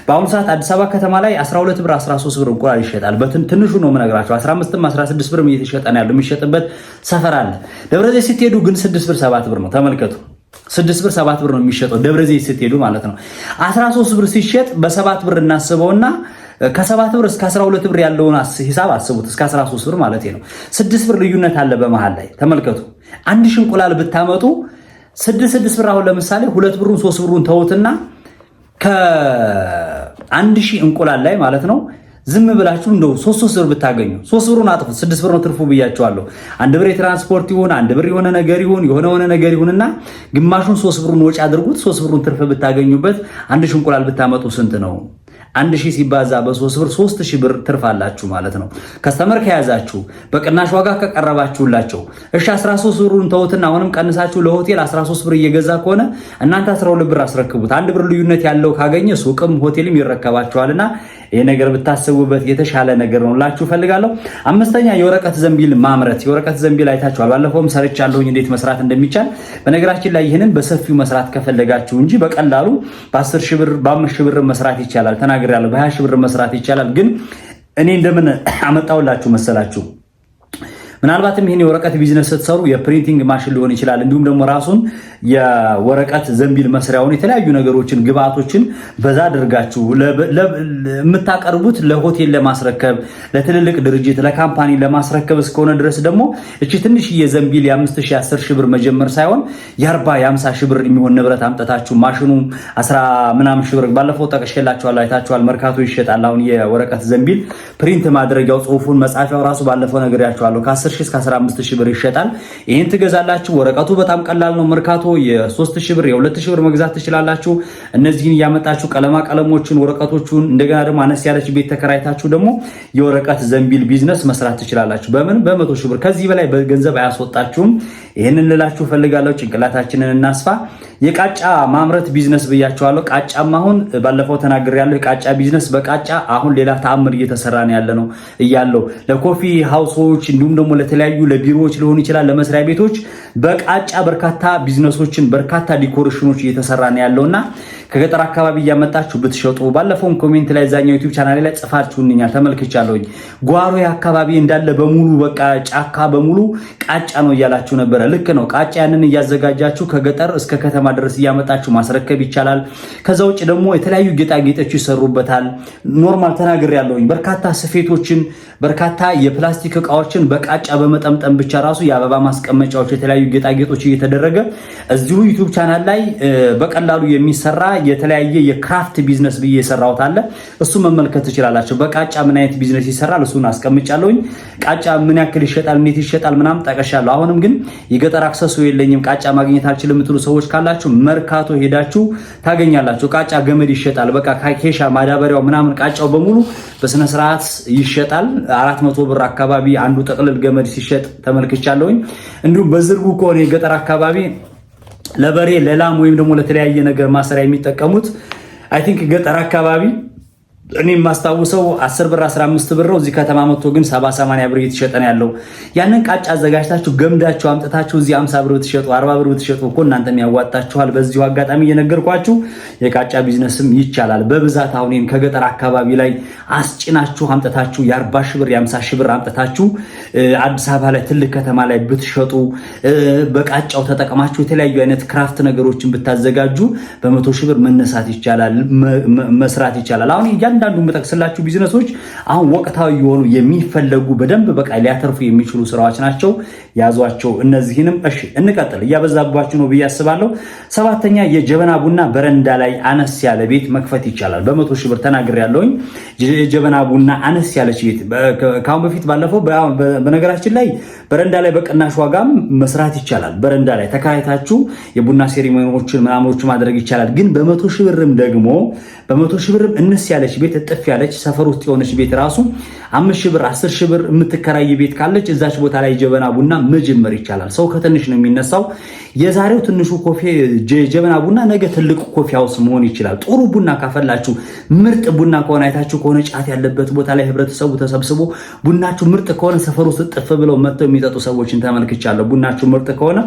በአሁኑ ሰዓት አዲስ አበባ ከተማ ላይ 12 ብር 13 ብር እንቁላል ይሸጣል። ትንሹ ነው የምነግራችሁ። 15ም 16 ብር እየተሸጠ ነው ያለው። የሚሸጥበት ሰፈር አለ። ደብረ ዘይት ስትሄዱ ግን 6 ብር 7 ብር ነው። ተመልከቱ። 6 ብር 7 ብር ነው የሚሸጠው ደብረ ዘይት ስትሄዱ ማለት ነው። 13 ብር ሲሸጥ በ7 ብር እናስበውና ከ7 ብር እስከ 12 ብር ያለውን ሂሳብ አስቡት። እስከ 13 ብር ማለት ነው። 6 ብር ልዩነት አለ በመሃል ላይ ተመልከቱ። አንድ ሺህ እንቁላል ብታመጡ 6 ብር አሁን ለምሳሌ 2 ብሩን 3 ብሩን ተውትና ከ1000 እንቁላል ላይ ማለት ነው ዝም ብላችሁ እንደው 3 ብር ብታገኙ 3 ብሩን አጥፉት፣ 6 ብር ነው ትርፉ ብያቸዋለሁ። 1 ብር የትራንስፖርት ይሁን 1 ብር የሆነ ነገር ይሁን የሆነ ነገር ይሁንና ግማሹን 3 ብሩን ወጪ አድርጉት። 3 ብሩን ትርፍ ብታገኙበት አንድ እንቁላል ብታመጡ ስንት ነው? 1000 ሲባዛ በ3 ብር 3000 ብር ትርፍ አላችሁ ማለት ነው። ከስተመር ከያዛችሁ በቅናሽ ዋጋ ከቀረባችሁላቸው እሺ 13 ብሩን ተውትና አሁንም ቀንሳችሁ ለሆቴል 13 ብር እየገዛ ከሆነ እናንተ 12 ብር አስረክቡት። 1 ብር ልዩነት ያለው ካገኘ ሱቅም ሆቴልም ይረከባችኋልና ይሄ ነገር ብታስቡበት የተሻለ ነገር ነው ላችሁ ፈልጋለሁ። አምስተኛ የወረቀት ዘንቢል ማምረት። የወረቀት ዘንቢል አይታችኋል፣ ባለፈውም ሰርቻለሁኝ እንዴት መስራት እንደሚቻል። በነገራችን ላይ ይሄንን በሰፊው መስራት ከፈለጋችሁ እንጂ በቀላሉ በ10 ሺህ ብር በ5 ሺህ ብር መስራት ይቻላል። ተናግሬያለሁ። በ20 ሺህ ብር መስራት ይቻላል። ግን እኔ እንደምን አመጣውላችሁ መሰላችሁ? ምናልባትም ይሄን የወረቀት ቢዝነስ ስትሰሩ የፕሪንቲንግ ማሽን ሊሆን ይችላል። እንዲሁም ደግሞ ራሱን የወረቀት ዘንቢል መስሪያውን የተለያዩ ነገሮችን ግብአቶችን በዛ አድርጋችሁ የምታቀርቡት ለሆቴል ለማስረከብ ለትልልቅ ድርጅት ለካምፓኒ ለማስረከብ እስከሆነ ድረስ ደግሞ እቺ ትንሽዬ ዘንቢል የ5 ሺህ 10 ሺህ ብር መጀመር ሳይሆን የ40 የ50 ሺህ ብር የሚሆን ንብረት አምጥታችሁ ማሽኑ 10 ምናምን ሺህ ብር ባለፈው ጠቅሼላችኋለሁ፣ አይታችኋል። መርካቶ ይሸጣል አሁን የወረቀት ዘንቢል ፕሪንት ማድረጊያው ጽሁፉን መጻፊያው ራሱ ባለፈው ነግሬያችኋለሁ ከ10 ሺህ እስከ 15 ሺህ ብር ይሸጣል። ይሄን ትገዛላችሁ። ወረቀቱ በጣም ቀላል ነው። መርካቶ የ3000 ብር የ2000 ብር መግዛት ትችላላችሁ። እነዚህን ያመጣችሁ ቀለሞችን ወረቀቶቹን እንደገና ደግሞ አነስ ያለች ቤት ተከራይታችሁ ደግሞ የወረቀት ዘንቢል ቢዝነስ መስራት ትችላላችሁ። በምን በ100 ሺህ ብር ከዚህ በላይ በገንዘብ አያስወጣችሁም። ይሄንን ልላችሁ ፈልጋለሁ። ጭንቅላታችንን እናስፋ። የቃጫ ማምረት ቢዝነስ ብያችኋለሁ። ቃጫም አሁን ባለፈው ተናግሬያለሁ። የቃጫ ቢዝነስ በቃጫ አሁን ሌላ ተአምር እየተሰራ ነው ያለው ለኮፊ ሃውሶች እንዲሁም ደግሞ ለተለያዩ ለቢሮዎች ሊሆን ይችላል ለመስሪያ ቤቶች በቃጫ በርካታ ቢዝነሶችን በርካታ ዲኮሬሽኖች እየተሰራ ነው ያለውና ከገጠር አካባቢ እያመጣችሁ ብትሸጡ ባለፈው ኮሜንት ላይ ዛኛው ዩቲዩብ ቻናሌ ላይ ጽፋችሁልኛል፣ ተመልክቻለሁኝ። ጓሮ አካባቢ እንዳለ በሙሉ በቃ ጫካ በሙሉ ቃጫ ነው እያላችሁ ነበረ። ልክ ነው። ቃጫ ያንን እያዘጋጃችሁ ከገጠር እስከ ከተማ ድረስ እያመጣችሁ ማስረከብ ይቻላል። ከዛ ውጭ ደግሞ የተለያዩ ጌጣጌጦች ይሰሩበታል። ኖርማል ተናግሬያለሁኝ። በርካታ ስፌቶችን በርካታ የፕላስቲክ እቃዎችን በቃጫ በመጠምጠም ብቻ ራሱ የአበባ ማስቀመጫዎች የተለያዩ ጌጣጌጦች እየተደረገ እዚሁ ዩቲዩብ ቻናል ላይ በቀላሉ የሚሰራ የተለያየ የክራፍት ቢዝነስ ብዬ የሰራሁት አለ። እሱ መመልከት ትችላላችሁ። በቃጫ ምን አይነት ቢዝነስ ይሰራል እሱን አስቀምጫለሁኝ። ቃጫ ምን ያክል ይሸጣል፣ እንዴት ይሸጣል ምናምን ጠቀሻለሁ። አሁንም ግን የገጠር አክሰሱ የለኝም ቃጫ ማግኘት አልችልም የምትሉ ሰዎች ካላችሁ መርካቶ ሄዳችሁ ታገኛላችሁ። ቃጫ ገመድ ይሸጣል። በቃ ኬሻ ማዳበሪያው ምናምን ቃጫው በሙሉ በስነ ስርዓት ይሸጣል። 400 ብር አካባቢ አንዱ ጥቅልል ገመድ ሲሸጥ ተመልክቻለሁኝ። እንዲሁም በዝርጉ ከሆነ የገጠር አካባቢ ለበሬ ለላም ወይም ደግሞ ለተለያየ ነገር ማሰሪያ የሚጠቀሙት አይ ቲንክ ገጠር አካባቢ እኔ ማስታውሰው 10 ብር 15 ብር ነው። እዚህ ከተማ መጥቶ ግን 70 80 ብር እየተሸጠ ነው ያለው። ያንን ቃጫ አዘጋጅታችሁ ገምዳችሁ አምጥታችሁ እዚህ 50 ብር ብትሸጡ 40 ብር ብትሸጡ እኮ እናንተም ያዋጣችኋል። በዚሁ አጋጣሚ እየነገርኳችሁ የቃጫ ቢዝነስም ይቻላል በብዛት። አሁን ከገጠር አካባቢ ላይ አስጭናችሁ አምጥታችሁ የ40 ሺህ ብር የ50 ሺህ ብር አምጥታችሁ አዲስ አበባ ላይ ትልቅ ከተማ ላይ ብትሸጡ በቃጫው ተጠቅማችሁ የተለያዩ አይነት ክራፍት ነገሮችን ብታዘጋጁ በ100 ሺህ ብር መነሳት ይቻላል፣ መስራት ይቻላል። አሁን አንዳንዱ መጠቅስላችሁ ቢዝነሶች አሁን ወቅታዊ የሆኑ የሚፈለጉ በደንብ በቃ ሊያተርፉ የሚችሉ ስራዎች ናቸው። ያዟቸው እነዚህንም። እሺ እንቀጥል። እያበዛባችሁ ነው ብዬ አስባለሁ። 7ኛ የጀበና ቡና በረንዳ ላይ አነስ ያለ ቤት መክፈት ይቻላል። በ100 ሺህ ብር ተናግሬያለሁኝ። የጀበና ቡና አነስ ያለች ቤት ካሁን በፊት ባለፈው በነገራችን ላይ በረንዳ ላይ በቅናሽ ዋጋም መስራት ይቻላል። በረንዳ ላይ ተከራይታችሁ የቡና ሴሪሞኒዎችን ምናምኖች ማድረግ ይቻላል። ግን በ100 ሺህ ብርም ደግሞ በ100 ሺህ ብርም እንስ ያለች ቤት እጥፍ ያለች ሰፈር ውስጥ የሆነች ቤት ራሱ 5 ሺህ ብር 10 ሺህ ብር የምትከራይ ቤት ካለች እዛች ቦታ ላይ ጀበና ቡና መጀመር ይቻላል። ሰው ከትንሽ ነው የሚነሳው። የዛሬው ትንሹ ኮፊ ጀበና ቡና ነገ ትልቁ ኮፊ ሃውስ መሆን ይችላል። ጥሩ ቡና ካፈላችሁ ምርጥ ቡና ከሆነ አይታችሁ ከሆነ ጫት ያለበት ቦታ ላይ ህብረተሰቡ ተሰብስቦ ቡናችሁ ምርጥ ከሆነ ሰፈር ውስጥ ጥፍ ብለው መጥተው የሚጠጡ ሰዎችን ተመልክቻለሁ። ቡናችሁ ምርጥ ከሆነ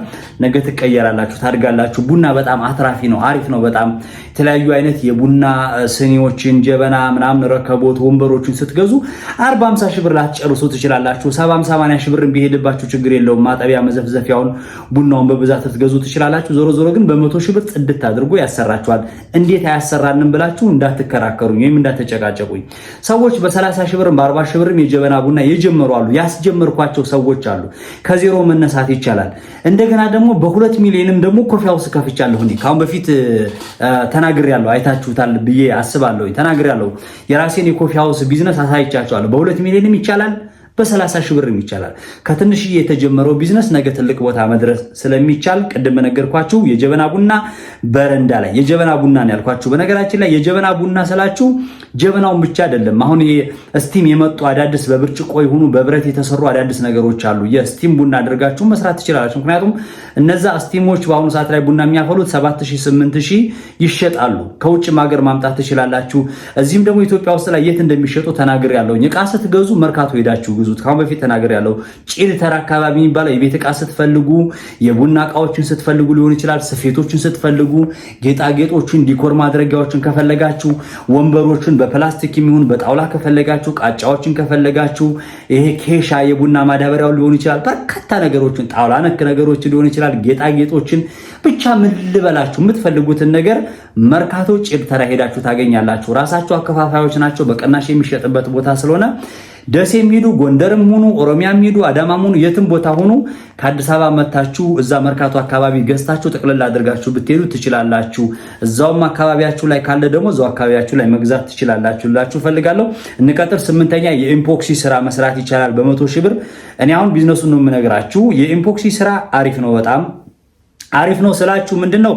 ነገ ትቀየራላችሁ፣ ታድጋላችሁ። ቡና በጣም አትራፊ ነው፣ አሪፍ ነው በጣም። የተለያዩ አይነት የቡና ስኒዎችን ጀበና ምናምን ረከቦት ወንበሮችን ስትገዙ 40-50 ሺህ ብር ላትጨርሱ ትችላላችሁ። 70-80 ሺህ ብር ቢሄድባችሁ ችግር የለውም። ማጠቢያ መዘፍዘፊያውን ቡናውን በብዛት ትገዙ ትችላላችሁ። ዞሮ ዞሮ ግን በ100 ሺህ ብር ጽድት አድርጎ ያሰራችኋል። እንዴት አያሰራንም ብላችሁ እንዳትከራከሩኝ ወይም እንዳትጨቃጨቁኝ። ሰዎች በ30 ሺህ ብር በ40 ሺህ ብር የጀበና ቡና የጀመሩ አሉ። ያስጀመርኳቸው ሰዎች አሉ። ከዜሮ መነሳት ይቻላል። እንደገና ደግሞ በ2 ሚሊዮንም ደግሞ ኮፊ ሃውስ ከፍቻለሁ። ካሁን በፊት ተናግሬያለሁ፣ አይታችሁታል ብዬ አስባለሁ። ተናግሬያለሁ። የራሴን የኮፊ ሃውስ ቢዝነስ አሳይቻቸዋለሁ። በ2 ሚሊዮንም ይቻላል፣ በ30 ሺህ ብርም ይቻላል። ከትንሽዬ የተጀመረው ቢዝነስ ነገ ትልቅ ቦታ መድረስ ስለሚቻል ቅድም በነገርኳችሁ የጀበና ቡና በረንዳ ላይ የጀበና ቡና ነው ያልኳችሁ። በነገራችን ላይ የጀበና ቡና ስላችሁ ጀበናውን ብቻ አይደለም። አሁን ይሄ ስቲም የመጡ አዳዲስ በብርጭቆ ይሁኑ በብረት የተሰሩ አዳዲስ ነገሮች አሉ። የስቲም ቡና አድርጋችሁ መስራት ትችላላችሁ። ምክንያቱም እነዛ ስቲሞች በአሁኑ ሰዓት ላይ ቡና የሚያፈሉት 7000 8000 ይሸጣሉ። ከውጭ ሀገር ማምጣት ትችላላችሁ። እዚህም ደግሞ ኢትዮጵያ ውስጥ ላይ የት እንደሚሸጡ ተናግሬያለሁ። እቃ ስትገዙ መርካቶ ሄዳችሁ ግዙት። ካሁን በፊት ተናግሬያለሁ። ጭልተራ አካባቢ የሚባለው የቤት እቃ ስትፈልጉ፣ የቡና እቃዎችን ስትፈልጉ ሊሆን ይችላል፣ ስፌቶችን ስትፈልጉ፣ ጌጣጌጦችን፣ ዲኮር ማድረጊያዎችን ከፈለጋችሁ፣ ወንበሮችን በፕላስቲክ የሚሆን በጣውላ ከፈለጋችሁ፣ ቃጫዎችን ከፈለጋችሁ፣ ይሄ ኬሻ የቡና ማዳበሪያው ሊሆን ይችላል፣ በርካታ ነገሮችን ጣውላ ነክ ነገሮችን ሊሆን ይችላል፣ ጌጣጌጦችን ብቻ ምን ልበላችሁ የምትፈልጉትን ነገር መርካቶ ጭልተራ ሄዳችሁ ታገኛላችሁ። ራሳቸው አከፋፋዮች ናቸው። በቅናሽ የሚሸጥበት ቦታ ስለሆነ ደሴም ሄዱ፣ ጎንደርም ሆኑ፣ ኦሮሚያም ሄዱ፣ አዳማም ሆኑ፣ የትም ቦታ ሆኑ ከአዲስ አበባ መታችሁ እዛ መርካቶ አካባቢ ገዝታችሁ ጥቅልል አድርጋችሁ ብትሄዱ ትችላላችሁ። እዛውም አካባቢያችሁ ላይ ካለ ደግሞ እዛው አካባቢያችሁ ላይ መግዛት ትችላላችሁ ላችሁ ፈልጋለሁ። እንቀጥል። 8ኛ የኢምፖክሲ ስራ መስራት ይቻላል በ100 ሺህ ብር። እኔ አሁን ቢዝነሱን ነው የምነግራችሁ። የኢምፖክሲ ስራ አሪፍ ነው፣ በጣም አሪፍ ነው ስላችሁ ምንድነው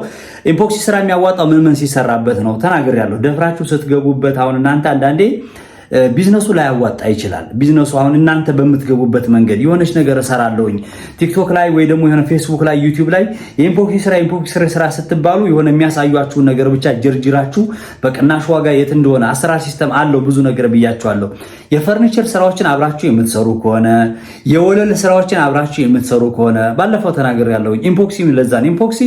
ኢምፖክሲ ስራ የሚያዋጣው ምን ሲሰራበት ነው ተናግሬያለሁ። ደፍራችሁ ስትገቡበት አሁን እናንተ አንዳንዴ ቢዝነሱ ላይ ያዋጣ ይችላል። ቢዝነሱ አሁን እናንተ በምትገቡበት መንገድ የሆነች ነገር እሰራለሁኝ ቲክቶክ ላይ ወይ ደግሞ የሆነ ፌስቡክ ላይ ዩቲዩብ ላይ የኢምፖክሲ ስራ ስትባሉ የሆነ የሚያሳዩአችሁን ነገር ብቻ ጅርጅራችሁ በቅናሽ ዋጋ የት እንደሆነ አሰራር ሲስተም አለው ብዙ ነገር ብያችኋለሁ። የፈርኒቸር ስራዎችን አብራችሁ የምትሰሩ ከሆነ የወለል ስራዎችን አብራችሁ የምትሰሩ ከሆነ ባለፈው ተናግሬያለሁ። ኢምፖክሲ ለዛን ኢምፖክሲ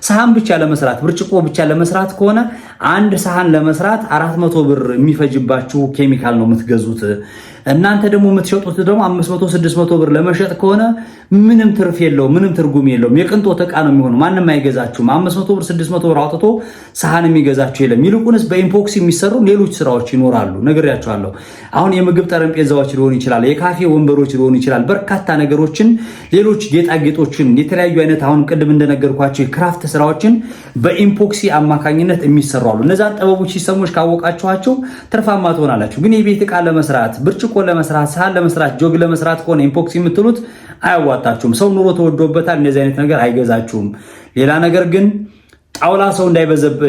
ሳህን ብቻ ለመስራት ብርጭቆ ብቻ ለመስራት ከሆነ አንድ ሳህን ለመስራት 400 ብር የሚፈጅባችሁ ኬሚካል ነው የምትገዙት። እናንተ ደግሞ የምትሸጡት ደግሞ 500 600 ብር ለመሸጥ ከሆነ ምንም ትርፍ የለው፣ ምንም ትርጉም የለውም። የቅንጦት ዕቃ ነው የሚሆነው። ማንንም አይገዛችሁም። 500 ብር 600 ብር አውጥቶ ሳህን የሚገዛችሁ የለም። ይልቁንስ በኢምፖክሲ የሚሰሩ ሌሎች ስራዎች ይኖራሉ። ነግሬያችኋለሁ። አሁን የምግብ ጠረጴዛዎች ሊሆን ይችላል፣ የካፌ ወንበሮች ሊሆን ይችላል፣ በርካታ ነገሮችን፣ ሌሎች ጌጣጌጦችን፣ የተለያዩ አይነት አሁን ቅድም እንደነገርኳቸው የክራፍት ስራዎችን በኢምፖክሲ አማካኝነት የሚሰሩ አሉ። እነዛን ጥበቦች ሲስተሞች ካወቃችኋቸው ትርፋማ ትሆናላችሁ። ግን የቤት ዕቃ ለመስራት ብርጭቆ ለመስራት ሳህን ለመስራት ጆግ ለመስራት ከሆነ ኢምፖክሲ የምትሉት አያዋጣችሁም። ሰው ኑሮ ተወዶበታል። እንደዚህ አይነት ነገር አይገዛችሁም። ሌላ ነገር ግን ጣውላ ሰው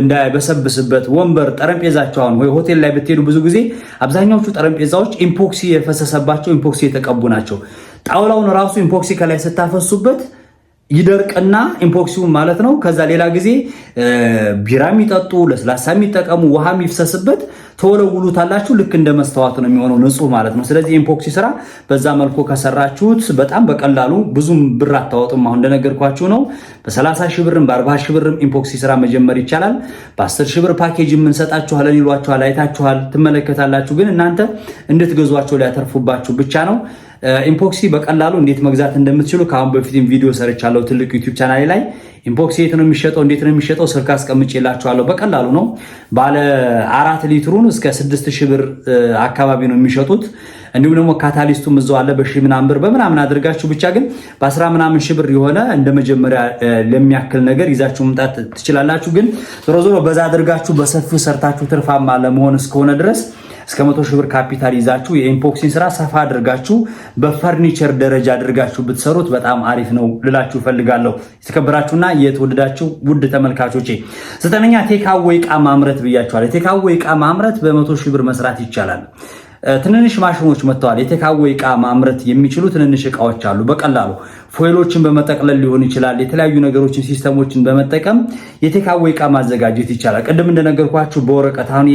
እንዳይበሰብስበት ወንበር፣ ጠረጴዛቸው አሁን ወይ ሆቴል ላይ ብትሄዱ ብዙ ጊዜ አብዛኛዎቹ ጠረጴዛዎች ኢምፖክሲ የፈሰሰባቸው ኢምፖክሲ የተቀቡ ናቸው። ጣውላውን ራሱ ኢምፖክሲ ከላይ ስታፈሱበት ይደርቅና ኢምፖክሲውን ማለት ነው። ከዛ ሌላ ጊዜ ቢራ የሚጠጡ ለስላሳ የሚጠቀሙ ውሃ የሚፍሰስበት ተወለውሉታላችሁ። ልክ እንደ መስተዋት ነው የሚሆነው፣ ንጹህ ማለት ነው። ስለዚህ ኢምፖክሲ ስራ በዛ መልኩ ከሰራችሁት በጣም በቀላሉ ብዙም ብር አታወጡም። አሁን እንደነገርኳችሁ ነው። በ30 ሺህ ብርም በ40 ሺህ ብርም ኢምፖክሲ ስራ መጀመር ይቻላል። በ10 ሺህ ብር ፓኬጅ የምንሰጣችኋለን ይሏችኋል፣ አይታችኋል፣ ትመለከታላችሁ። ግን እናንተ እንድትገዟቸው ሊያተርፉባችሁ ብቻ ነው። ኢምፖክሲ በቀላሉ እንዴት መግዛት እንደምትችሉ ከአሁን በፊትም ቪዲዮ ሰርቻለሁ ትልቅ ዩቲዩብ ቻናሌ ላይ። ኢምፖክሲ የት ነው የሚሸጠው፣ እንዴት ነው የሚሸጠው ስልክ አስቀምጬላችኋለሁ። በቀላሉ ነው። ባለ 4 ሊትሩን እስከ 6000 ብር አካባቢ ነው የሚሸጡት። እንዲሁም ደግሞ ካታሊስቱም እዛው አለ በሺህ ምናምን ብር በምናምን አድርጋችሁ ብቻ ግን በ10 ምናምን ሺህ ብር የሆነ እንደ መጀመሪያ ለሚያክል ነገር ይዛችሁ መምጣት ትችላላችሁ። ግን ዞሮ ዞሮ በዛ አድርጋችሁ በሰፊው ሰርታችሁ ትርፋማ ለመሆን እስከሆነ ድረስ እስከ 100 ሺህ ብር ካፒታል ይዛችሁ የኢምፖክሲን ስራ ሰፋ አድርጋችሁ በፈርኒቸር ደረጃ አድርጋችሁ ብትሰሩት በጣም አሪፍ ነው ልላችሁ ፈልጋለሁ። የተከበራችሁና የተወደዳችሁ ውድ ተመልካቾቼ 9ኛ ቴካዌይ ዕቃ ማምረት ብያችኋለሁ። ቴካዌይ ዕቃ ማምረት በ100 ሺህ ብር መስራት ይቻላል። ትንንሽ ማሽኖች መጥተዋል። የቴካዌይ ዕቃ ማምረት የሚችሉ ትንንሽ ዕቃዎች አሉ። በቀላሉ ፎይሎችን በመጠቅለል ሊሆን ይችላል። የተለያዩ ነገሮችን ሲስተሞችን በመጠቀም የቴካዌይ ዕቃ ማዘጋጀት ይቻላል። ቅድም እንደነገርኳችሁ በወረቀት አሁን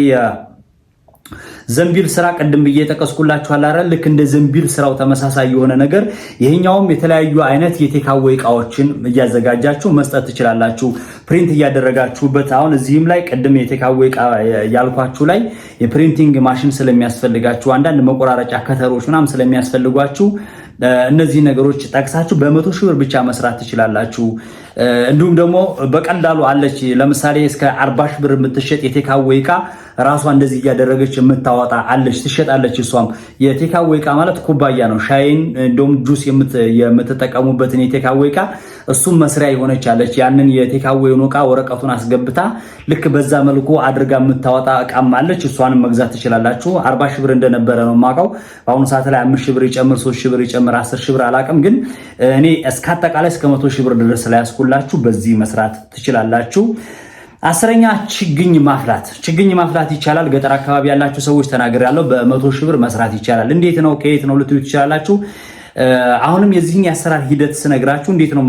ዘንቢል ስራ ቀደም ብዬ ተቀስኩላችኋል አይደል? ልክ እንደ ዘንቢል ስራው ተመሳሳይ የሆነ ነገር ይሄኛውም የተለያዩ አይነት የቴካዌይ ዕቃዎችን እያዘጋጃችሁ መስጠት ትችላላችሁ። ፕሪንት እያደረጋችሁበት አሁን እዚህም ላይ ቀደም የቴካዌይ ዕቃ ያልኳችሁ ላይ የፕሪንቲንግ ማሽን ስለሚያስፈልጋችሁ አንዳንድ መቆራረጫ ከተሮች ምናምን ስለሚያስፈልጓችሁ እነዚህ ነገሮች ጠቅሳችሁ በ100 ሺህ ብር ብቻ መስራት ትችላላችሁ። እንዲሁም ደግሞ በቀላሉ አለች ለምሳሌ እስከ 40 ሺህ ብር የምትሸጥ የቴካዌይ ዕቃ ራሷ እንደዚህ እያደረገች የምታወጣ አለች፣ ትሸጣለች። እሷም የቴካዌ ዕቃ ማለት ኩባያ ነው። ሻይን እንደውም ጁስ የምትጠቀሙበትን የቴካዌ ዕቃ እሱም መስሪያ የሆነች አለች። ያንን የቴካዌውን ዕቃ ወረቀቱን አስገብታ ልክ በዛ መልኩ አድርጋ የምታወጣ ዕቃም አለች። እሷንም መግዛት ትችላላችሁ። 40 ሺህ ብር እንደነበረ ነው የማውቀው። በአሁኑ ሰዓት ላይ 5 ሺህ ብር ይጨምር 3 ሺህ ብር ይጨምር 10 ሺህ ብር አላውቅም፣ ግን እኔ እስከ አጠቃላይ እስከ 100 ሺህ ብር ድረስ ላይ ያስኩላችሁ በዚህ መስራት ትችላላችሁ። 10ኛ ችግኝ ማፍላት። ችግኝ ማፍላት ይቻላል። ገጠር አካባቢ ያላችሁ ሰዎች ተናግሬያለሁ። በ100 ሺህ ብር መስራት ይቻላል። እንዴት ነው ከየት ነው ልትዩ ትችላላችሁ። አሁንም የዚህን የአሰራር ሂደት ስነግራችሁ እንዴት ነው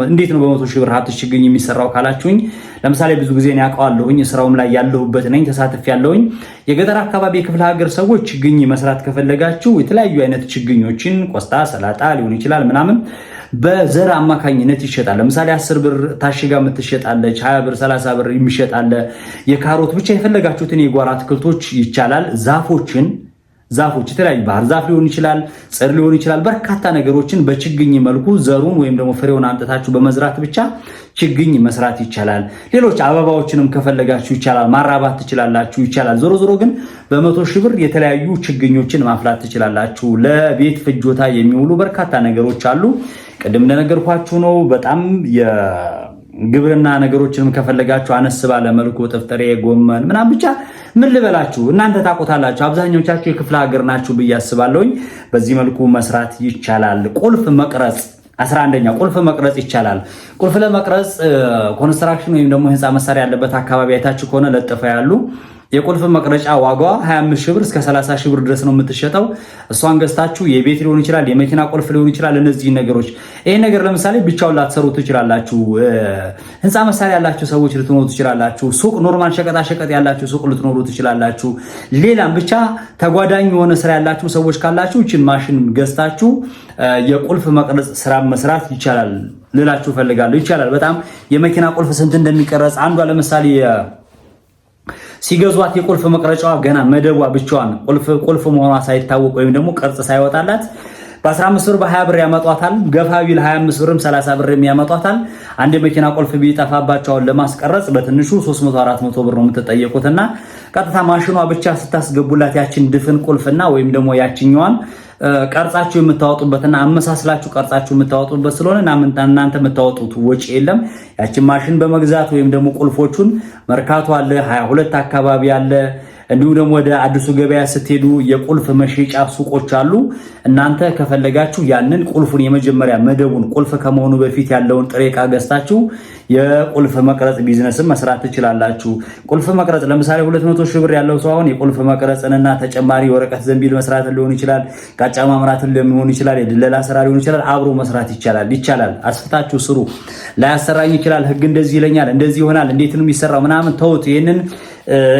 በ100 ሺህ ብር ሀብት ችግኝ የሚሰራው ካላችሁኝ፣ ለምሳሌ ብዙ ጊዜ ነው ያውቀዋለሁኝ፣ ስራውም ላይ ያለሁበት ነኝ፣ ተሳትፍ ያለሁኝ። የገጠር አካባቢ የክፍለ ሀገር ሰዎች ችግኝ መስራት ከፈለጋችሁ የተለያዩ አይነት ችግኞችን ቆስጣ፣ ሰላጣ ሊሆን ይችላል ምናምን በዘር አማካኝነት ይሸጣል። ለምሳሌ 10 ብር ታሽጋ የምትሸጣለች፣ 20 ብር 30 ብር የሚሸጣለ። የካሮት ብቻ የፈለጋችሁትን የጓሮ አትክልቶች ይቻላል። ዛፎች የተለያዩ ባህር ዛፍ ሊሆን ይችላል፣ ጽድ ሊሆን ይችላል። በርካታ ነገሮችን በችግኝ መልኩ ዘሩን ወይም ደግሞ ፍሬውን አምጥታችሁ በመዝራት ብቻ ችግኝ መስራት ይቻላል። ሌሎች አበባዎችንም ከፈለጋችሁ ይቻላል፣ ማራባት ትችላላችሁ፣ ይቻላል። ዞሮ ዞሮ ግን በ100 ሺህ ብር የተለያዩ ችግኞችን ማፍላት ትችላላችሁ። ለቤት ፍጆታ የሚውሉ በርካታ ነገሮች አሉ። ቅድም እንደነገርኳችሁ ነው። በጣም የግብርና ነገሮችንም ከፈለጋችሁ አነስ ባለ መልኩ ጥፍጥሬ፣ ጎመን ምናምን ብቻ ምን ልበላችሁ እናንተ ታውቁታላችሁ። አብዛኞቻችሁ የክፍለ ሀገር ናችሁ ብዬ አስባለሁኝ። በዚህ መልኩ መስራት ይቻላል። ቁልፍ መቅረጽ 11ኛ ቁልፍ መቅረጽ ይቻላል። ቁልፍ ለመቅረጽ ኮንስትራክሽን ወይም ደግሞ ህንፃ መሳሪያ ያለበት አካባቢ አይታችሁ ከሆነ ለጥፈ ያሉ የቁልፍ መቅረጫ ዋጋዋ 25 ሺህ ብር እስከ 30 ሺህ ብር ድረስ ነው የምትሸጠው። እሷን ገዝታችሁ የቤት ሊሆን ይችላል፣ የመኪና ቁልፍ ሊሆን ይችላል። እነዚህ ነገሮች ይሄ ነገር ለምሳሌ ብቻውን ላትሰሩ ትችላላችሁ። ህንፃ መሳሪያ ያላችሁ ሰዎች ልትኖሩ ትችላላችሁ። ሱቅ ኖርማል ሸቀጣ ሸቀጥ ያላችሁ ሱቅ ልትኖሩ ትችላላችሁ። ሌላም ብቻ ተጓዳኝ የሆነ ስራ ያላችሁ ሰዎች ካላችሁ እቺን ማሽን ገዝታችሁ የቁልፍ መቅረጽ ስራ መስራት ይቻላል ልላችሁ ፈልጋለሁ። ይቻላል በጣም የመኪና ቁልፍ ስንት እንደሚቀረጽ አንዷ ለምሳሌ ሲገዟት የቁልፍ መቅረጫዋ ገና መደቧ ብቻዋን ቁልፍ መሆኗ ሳይታወቅ ወይም ደግሞ ቅርጽ ሳይወጣላት በ15 ብር በ20 ብር ያመጧታል። ገፋ ቢል 25 ብርም 30 ብርም ያመጧታል። አንድ የመኪና ቁልፍ ቢጠፋባቸውን ለማስቀረጽ በትንሹ 300 400 ብር ነው የምትጠየቁትና ቀጥታ ማሽኗ ብቻ ስታስገቡላት ያችን ድፍን ቁልፍና ወይም ደግሞ ያችኛዋን ቀርጻችሁ የምታወጡበትና አመሳስላችሁ ቀርጻችሁ የምታወጡበት ስለሆነ እናንተ የምታወጡት ወጪ የለም። ያችን ማሽን በመግዛት ወይም ደግሞ ቁልፎቹን መርካቶ አለ 22 አካባቢ አለ። እንዲሁም ደግሞ ወደ አዲሱ ገበያ ስትሄዱ የቁልፍ መሸጫ ሱቆች አሉ። እናንተ ከፈለጋችሁ ያንን ቁልፉን የመጀመሪያ መደቡን ቁልፍ ከመሆኑ በፊት ያለውን ጥሬ ዕቃ ገዝታችሁ የቁልፍ መቅረጽ ቢዝነስን መስራት ትችላላችሁ። ቁልፍ መቅረጽ ለምሳሌ 200 ሺህ ብር ያለው ሰው አሁን የቁልፍ መቅረጽንና ተጨማሪ ወረቀት ዘንቢል መስራት ሊሆን ይችላል፣ ቃጫ ማምራትን ሊሆን ይችላል፣ የድለላ ስራ ሊሆን ይችላል። አብሮ መስራት ይቻላል። አስፍታችሁ ስሩ። ላያሰራኝ ይችላል፣ ህግ እንደዚህ ይለኛል፣ እንደዚህ ይሆናል፣ እንዴት ነው የሚሰራው ምናምን ተውት። ይሄንን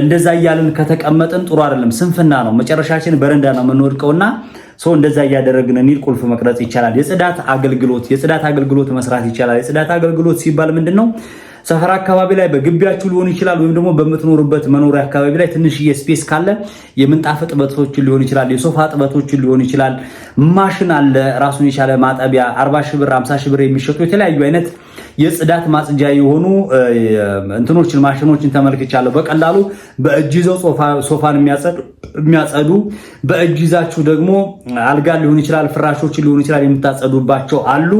እንደዛ እያልን ከተቀመጥን ጥሩ አይደለም፣ ስንፍና ነው። መጨረሻችን በረንዳ ነው የምንወድቀውና ሰው እንደዛ እያደረግን ኒል ቁልፍ መቅረጽ ይቻላል። የጽዳት አገልግሎት መስራት ይቻላል። የጽዳት አገልግሎት ሲባል ምንድነው? ሰፈር አካባቢ ላይ በግቢያችሁ ሊሆን ይችላል፣ ወይም ደግሞ በምትኖሩበት መኖሪያ አካባቢ ላይ ትንሽዬ ስፔስ ካለ የምንጣፍ ጥበቶችን ሊሆን ይችላል፣ የሶፋ ጥበቶችን ሊሆን ይችላል። ማሽን አለ ራሱን የቻለ ማጠቢያ 40 ሺህ ብር 50 ሺህ ብር የሚሸጡ የተለያዩ አይነት የጽዳት ማጽጃ የሆኑ እንትኖችን ማሽኖችን ተመልክቻለሁ። በቀላሉ በእጅ ይዘው ሶፋን የሚያጸዱ በእጅ ይዛችሁ ደግሞ አልጋ ሊሆን ይችላል፣ ፍራሾችን ሊሆን ይችላል የምታጸዱባቸው አሉ።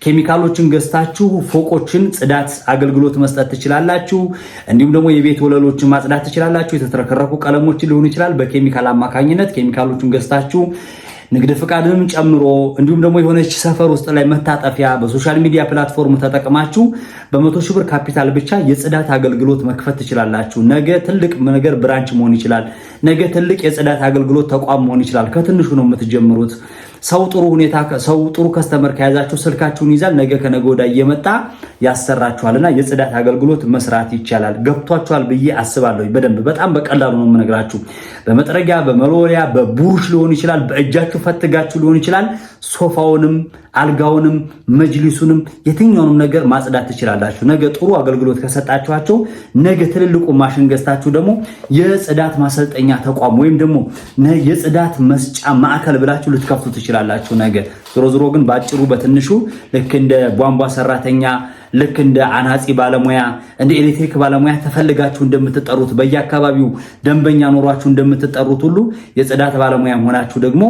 ኬሚካሎችን ገዝታችሁ ፎቆችን ጽዳት አገልግሎት መስጠት ትችላላችሁ። እንዲሁም ደግሞ የቤት ወለሎችን ማጽዳት ትችላላችሁ። የተትረከረኩ ቀለሞችን ሊሆን ይችላል በኬሚካል አማካኝነት ኬሚካሎችን ገዝታችሁ ንግድ ፍቃድንም ጨምሮ እንዲሁም ደግሞ የሆነች ሰፈር ውስጥ ላይ መታጠፊያ በሶሻል ሚዲያ ፕላትፎርም ተጠቅማችሁ በ100 ሺህ ብር ካፒታል ብቻ የጽዳት አገልግሎት መክፈት ትችላላችሁ። ነገ ትልቅ ነገር ብራንች መሆን ይችላል። ነገ ትልቅ የጽዳት አገልግሎት ተቋም መሆን ይችላል። ከትንሹ ነው የምትጀምሩት። ሰው ጥሩ ከስተመር ከያዛችሁ ስልካችሁን ይዛል። ነገ ከነገ ወዲያ እየመጣ ያሰራችኋልና የጽዳት አገልግሎት መስራት ይቻላል። ገብቷችኋል ብዬ አስባለሁ። በደንብ በጣም በቀላሉ ነው የምነግራችሁ። በመጥረጊያ በመሎሪያ በቡሩሽ ሊሆን ይችላል፣ በእጃችሁ ፈትጋችሁ ሊሆን ይችላል። ሶፋውንም አልጋውንም መጅሊሱንም የትኛውንም ነገር ማጽዳት ትችላላችሁ። ነገ ጥሩ አገልግሎት ከሰጣችኋቸው ነገ ትልልቁ ማሽን ገዝታችሁ ደግሞ የጽዳት ማሰልጠኛ ተቋም ወይም ደግሞ የጽዳት መስጫ ማዕከል ብላችሁ ልትከፍቱ ትችላላችሁ። ነገ ዞሮ ግን ባጭሩ በትንሹ ልክ እንደ ቧንቧ ሰራተኛ፣ ልክ እንደ አናጺ ባለሙያ፣ እንደ ኤሌክትሪክ ባለሙያ ተፈልጋችሁ እንደምትጠሩት በየአካባቢው ደንበኛ ኖሯችሁ እንደምትጠሩት ሁሉ የጽዳት ባለሙያ ሆናችሁ ደግሞ